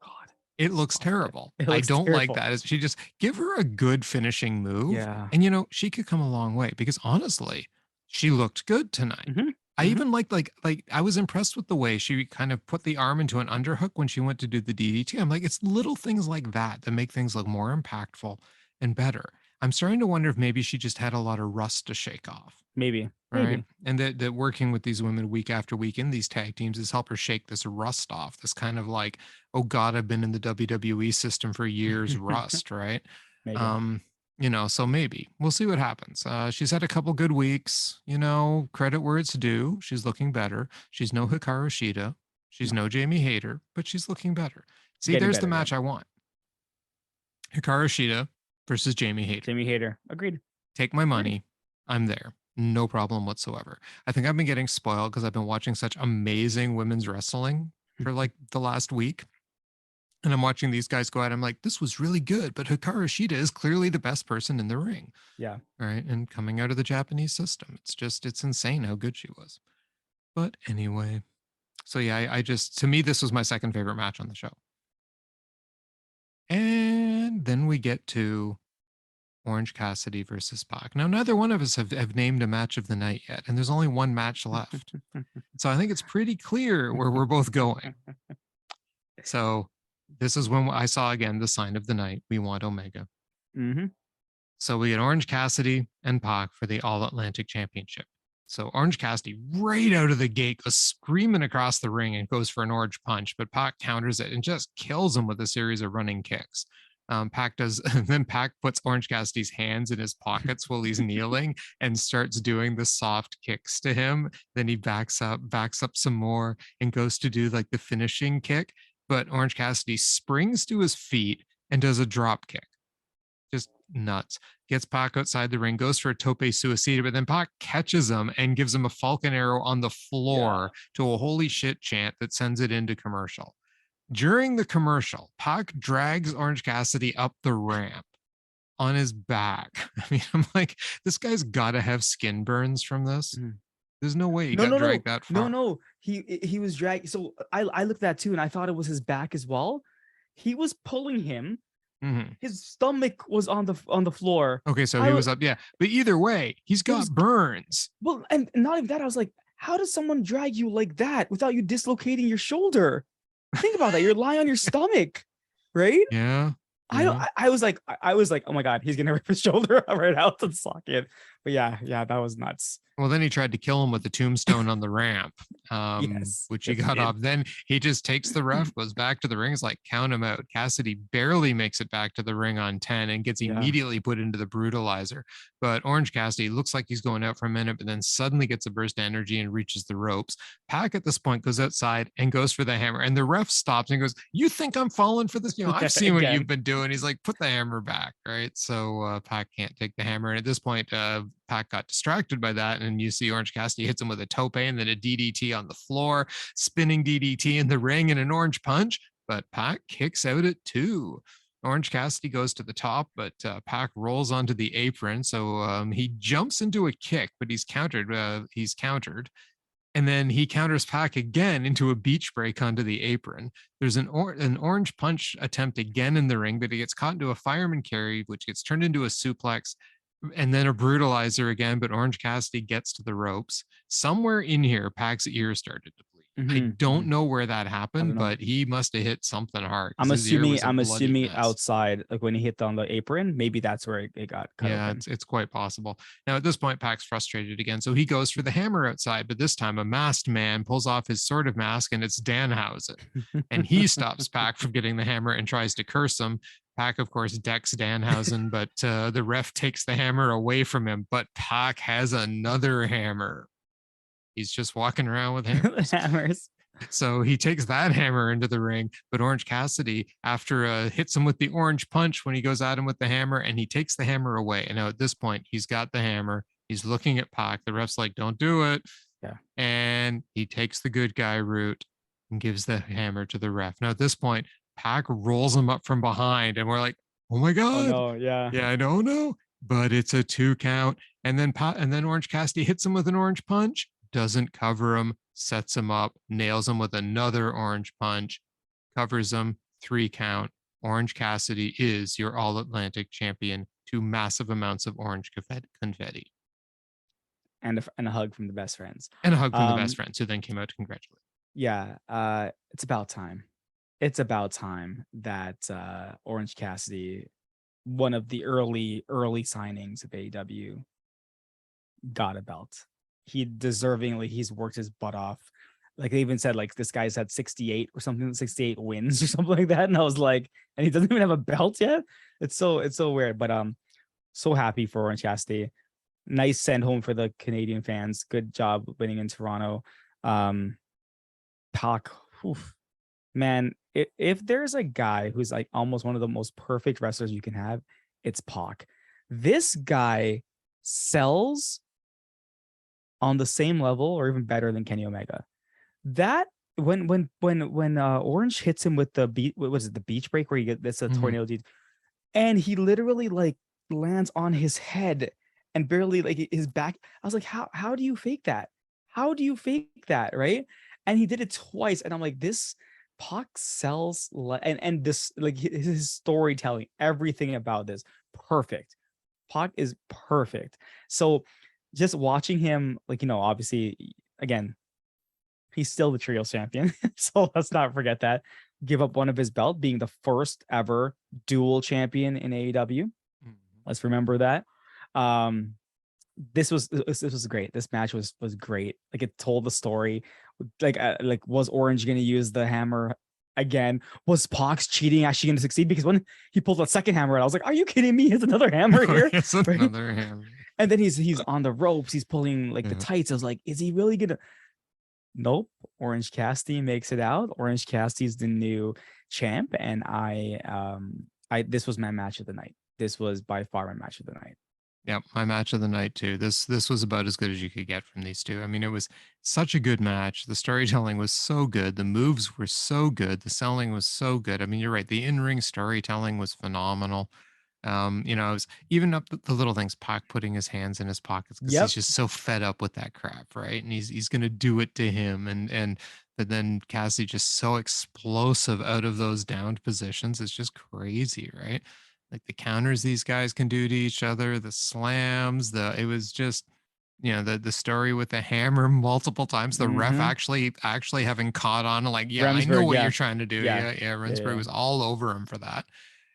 God, it looks terrible. I don't like that. She just give her a good finishing move. Yeah. And she could come a long way because honestly, she looked good tonight. I even liked like I was impressed with the way she kind of put the arm into an underhook when she went to do the DDT. I'm like, it's little things like that make things look more impactful and better. I'm starting to wonder if maybe she just had a lot of rust to shake off. Maybe. Right. And that working with these women week after week in these tag teams has helped her shake this rust off, this kind of like, oh God, I've been in the WWE system for years, rust, right? Maybe. So maybe we'll see what happens. She's had a couple good weeks, credit where it's due. She's looking better. She's no Hikaru Shida. She's no Jamie Hayter, but she's looking better. See, there's the match I want. Hikaru Shida versus Jamie Hayter. Jamie Hayter. Agreed. Take my money. I'm there. No problem whatsoever. I think I've been getting spoiled because I've been watching such amazing women's wrestling for like the last week. And I'm watching these guys go out. I'm like, this was really good, but Hikaru Shida is clearly the best person in the ring. Yeah. Right. And coming out of the Japanese system, it's insane how good she was. But anyway, so yeah, to me, this was my second favorite match on the show. And then we get to Orange Cassidy versus Pac. Now, neither one of us have named a match of the night yet, and there's only one match left. So I think it's pretty clear where we're both going. So this is when I saw again the sign of the night. We want Omega. So we get Orange Cassidy and Pac for the All Atlantic Championship. So Orange Cassidy right out of the gate goes screaming across the ring and goes for an orange punch, but Pac counters it and just kills him with a series of running kicks. Pac puts Orange Cassidy's hands in his pockets while he's kneeling and starts doing the soft kicks to him. Then he backs up some more and goes to do like the finishing kick. But Orange Cassidy springs to his feet, and does a drop kick. Just nuts. Gets Pac outside the ring, goes for a tope suicida, but then Pac catches him and gives him a Falcon Arrow on the floor to a holy shit chant that sends it into commercial. During the commercial, Pac drags Orange Cassidy up the ramp on his back. I mean, I'm like, this guy's got to have skin burns from this. There's no way he got dragged that far. No. He was dragged. So I looked at that too, and I thought it was his back as well. He was pulling him. His stomach was on the floor. Okay, so he was up, yeah. But either way, he's got burns. Well, and not even that. I was like, how does someone drag you like that without you dislocating your shoulder? Think about that. You're lying on your stomach, right? Yeah. I was like, oh my God, he's gonna rip his shoulder right out the socket. But yeah, that was nuts. Well, then he tried to kill him with the tombstone on the ramp, which he got off. Then he just takes the ref, goes back to the ring, is like, count him out. Cassidy barely makes it back to the ring on 10 and gets immediately put into the brutalizer. But Orange Cassidy looks like he's going out for a minute, but then suddenly gets a burst of energy and reaches the ropes. Pac at this point goes outside and goes for the hammer. And the ref stops and goes, you think I'm falling for this? You know, I've seen what you've been doing. He's like, put the hammer back, right? So Pac can't take the hammer. And at this point, Pac got distracted by that, and you see Orange Cassidy hits him with a tope and then a DDT on the floor, spinning DDT in the ring and an orange punch, but Pac kicks out at 2. Orange Cassidy goes to the top, but Pac rolls onto the apron, so he jumps into a kick, but he's countered. And then he counters Pac again into a beach break onto the apron. There's an orange punch attempt again in the ring, but he gets caught into a fireman carry, which gets turned into a suplex, and then a brutalizer again, but Orange Cassidy gets to the ropes. Somewhere in here, Pac's ear started to bleed. I don't know where that happened, but he must have hit something hard. I'm assuming outside, like when he hit on the apron, maybe that's where it got cut open. It's quite possible. Now at this point, Pac's frustrated again, so he goes for the hammer outside, but this time a masked man pulls off his sort of mask, and it's Danhausen, and he stops Pac from getting the hammer and tries to curse him. Pac, of course, decks Danhausen, but the ref takes the hammer away from him. But Pac has another hammer. He's just walking around with hammers. So he takes that hammer into the ring. But Orange Cassidy, after hits him with the orange punch when he goes at him with the hammer, and he takes the hammer away. And now at this point, he's got the hammer. He's looking at Pac. The ref's like, don't do it. Yeah. And he takes the good guy route and gives the hammer to the ref. Now at this point, Pac rolls him up from behind, and we're like, oh my God. Oh, no, yeah. Yeah, I don't know. But it's a 2 count. And then Orange Cassidy hits him with an orange punch, doesn't cover him, sets him up, nails him with another orange punch, covers him, 3 count. Orange Cassidy is your All-Atlantic champion to massive amounts of orange confetti. And a hug from the best friends. And a hug from the best friends, who then came out to congratulate. Yeah, it's about time. It's about time that Orange Cassidy, one of the early signings of AEW, got a belt. He's worked his butt off. Like they even said, like this guy's had 68 or something, 68 wins or something like that. And I was like, and he doesn't even have a belt yet. It's so weird. But so happy for Orange Cassidy. Nice send home for the Canadian fans. Good job winning in Toronto. Pac, man, if there's a guy who's like almost one of the most perfect wrestlers you can have, it's Pac. This guy sells on the same level or even better than Kenny Omega. That when Orange hits him with the beach break where you get this tornado dude, and he literally like lands on his head and barely like his back. I was like, how do you fake that? How do you fake that, right? And he did it twice, and I'm like, this Pac sells, and this like his storytelling, everything about this, perfect. Pac is perfect. So just watching him, like, you know, obviously, again, he's still the Trios champion. So let's not forget that. Give up one of his belt, being the first ever dual champion in AEW. Let's remember that. This was great. This match was great. Like it told the story. Like was Orange going to use the hammer again? Was Pac's cheating actually going to succeed? Because when he pulled that second hammer out, I was like, are you kidding me? It's another hammer here. It's another hammer. And then he's on the ropes. He's pulling like the tights. I was like, is he really gonna? Nope. Orange Cassidy makes it out. Orange Cassidy's the new champ, and I This was my match of the night. This was by far my match of the night. Yeah, my match of the night too. This was about as good as you could get from these two. I mean, it was such a good match. The storytelling was so good. The moves were so good. The selling was so good. I mean, you're right. The in-ring storytelling was phenomenal. You know, it was even up the little things, Pac putting his hands in his pockets because Yep. he's just so fed up with that crap, right? And he's gonna do it to him. But then Cassidy just so explosive out of those downed positions. It's just crazy, right? Like the counters these guys can do to each other, the slams, it was just, you know, the story with the hammer multiple times, the ref actually having caught on, like, yeah, I know Remsburg, what yeah. you're trying to do. Yeah. Yeah, Yeah. Rensburg Yeah. was all over him for that.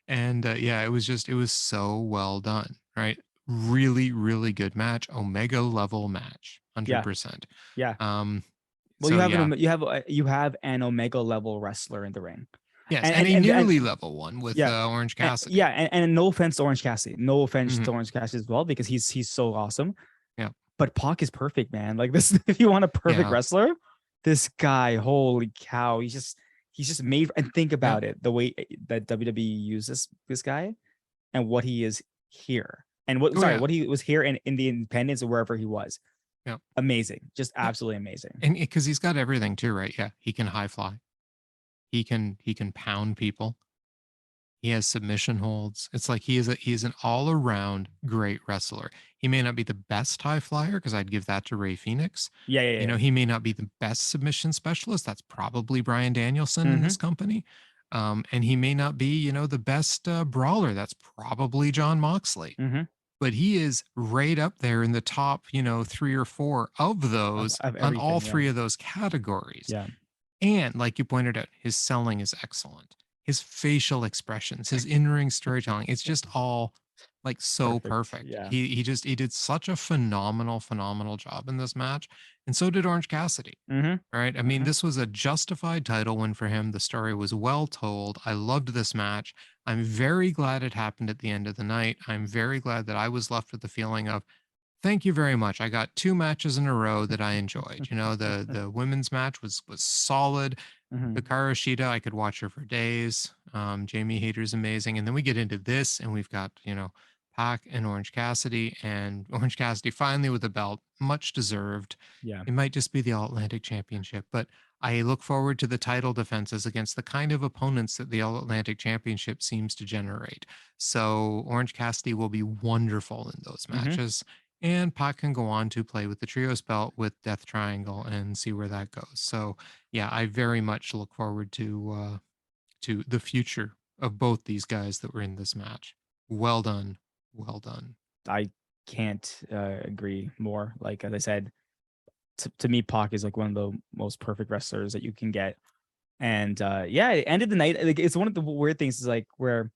And yeah, it was so well done, right? Really, really good match, Omega level match, Yeah. 100%. Yeah. Well, So yeah, you have an Omega level wrestler in the ring. yes, and a And nearly level one with yeah, Orange Cassidy. yeah, and no offense to Orange Cassidy, no offense Mhm. to Orange Cassidy as well, because he's so awesome. Yeah. But Pac is perfect, man. Like this, if you want a perfect Yeah. wrestler, this guy, holy cow, he's just made. And think about it, the way that WWE uses this guy, and what he is here, and what what he was here in the Independence or wherever he was. Yeah. Amazing, just absolutely amazing. And because he's got everything too, right? Yeah, he can high fly. He can pound people. He has submission holds. It's like he is an all-around great wrestler. He may not be the best high flyer, because I'd give that to Ray Phoenix. Yeah. You know, he may not be the best submission specialist. That's probably Bryan Danielson in this company. And he may not be, you know, the best brawler. That's probably John Moxley. But he is right up there in the top, you know, 3 or 4 of those of on all everything, 3 of those categories. Yeah. And like you pointed out, his selling is excellent. His facial expressions, his in-ring storytelling, it's just all like so perfect. Yeah. He did such a phenomenal job in this match. And so did Orange Cassidy. Right? I mean, this was a justified title win for him. The story was well told. I loved this match. I'm very glad it happened at the end of the night. I'm very glad that I was left with the feeling of, thank you very much. I got 2 matches in a row that I enjoyed. You know, the women's match was solid. Hikaru Shida, I could watch her for days. Jamie Hayter's amazing. And then we get into this, and we've got, you know, Pac and Orange Cassidy, and Orange Cassidy finally with a belt, much deserved. Yeah. It might just be the All Atlantic Championship, but I look forward to the title defenses against the kind of opponents that the All Atlantic Championship seems to generate. So Orange Cassidy will be wonderful in those matches. And Pac can go on to play with the trios belt with Death Triangle and see where that goes. So yeah, I very much look forward to the future of both these guys that were in this match. Well done. Well done. I can't agree more. Like, as I said, to me, Pac is like one of the most perfect wrestlers that you can get. And yeah, it ended the night. Like, it's one of the weird things is like where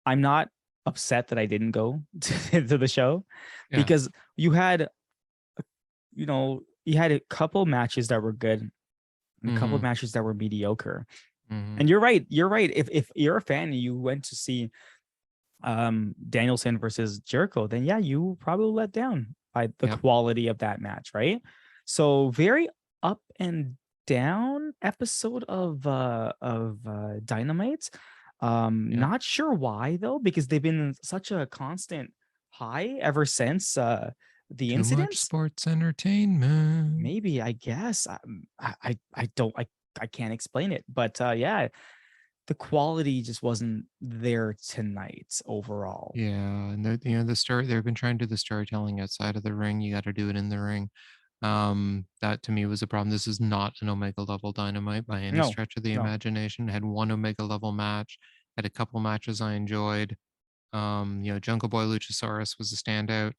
I'm not upset that I didn't go to the show, because you had, you know, you had a couple matches that were good, and a couple of matches that were mediocre. And you're right. If you're a fan and you went to see Danielson versus Jericho, then yeah, you probably let down by the quality of that match, right? So very up and down episode of Dynamite. Not sure why though, because they've been such a constant high ever since the Too incident. much sports entertainment. Maybe, I guess. I can't explain it, but yeah, the quality just wasn't there tonight overall. Yeah, and the story, they've been trying to do the storytelling outside of the ring. You got to do it in the ring. That to me was a problem. This is not an Omega level Dynamite by any stretch of the imagination. Had 1 Omega level match, had a couple matches I enjoyed. You know, Jungle Boy Luchasaurus was a standout.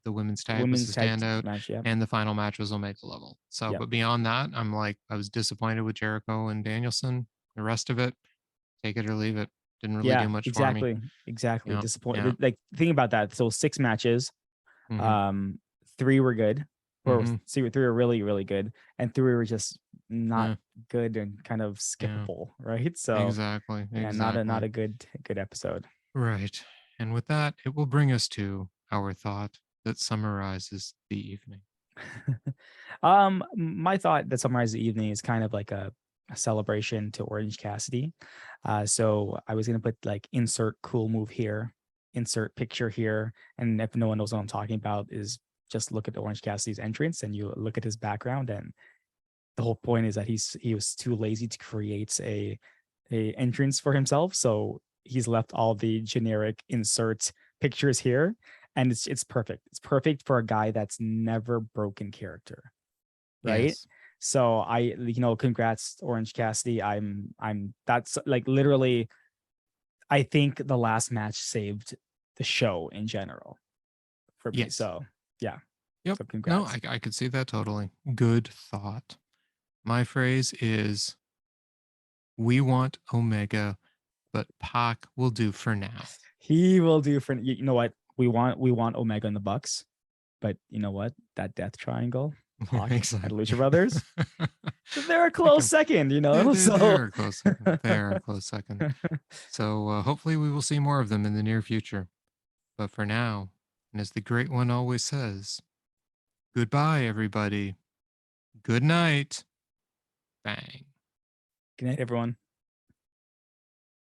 The women's tag was a standout, match, and the final match was Omega level. So, but beyond that, I'm like, I was disappointed with Jericho and Danielson. The rest of it, take it or leave it. Didn't really do much for me. Exactly. Disappointed. Like, think about that. So 6 matches, 3 were good, or 3 were really, really good, and 3 were just not good and kind of skippable, right? So exactly. Not a good episode. Right. And with that, it will bring us to our thought that summarizes the evening. My thought that summarizes the evening is kind of like a celebration to Orange Cassidy. So I was gonna put like insert cool move here, insert picture here, and if no one knows what I'm talking about, is just look at Orange Cassidy's entrance and you look at his background, and the whole point is that he was too lazy to create a entrance for himself, so he's left all the generic insert pictures here, and it's perfect. It's perfect for a guy that's never broken character, right? Yes. So congrats Orange Cassidy. That's like literally, I think the last match saved the show in general for me. Yes. So yeah. Yep. So congrats. No, I could see that totally. Good thought. My phrase is, we want Omega, but Pac will do for now. He will do for you know what? We want Omega in the Bucks, but you know what? That death triangle, Pac Exactly. and Lucha Brothers, they're a close second, They're a close second. They're a close second. So hopefully we will see more of them in the near future. But for now, and as the great one always says, goodbye, everybody. Good night. Bang. Good night, everyone.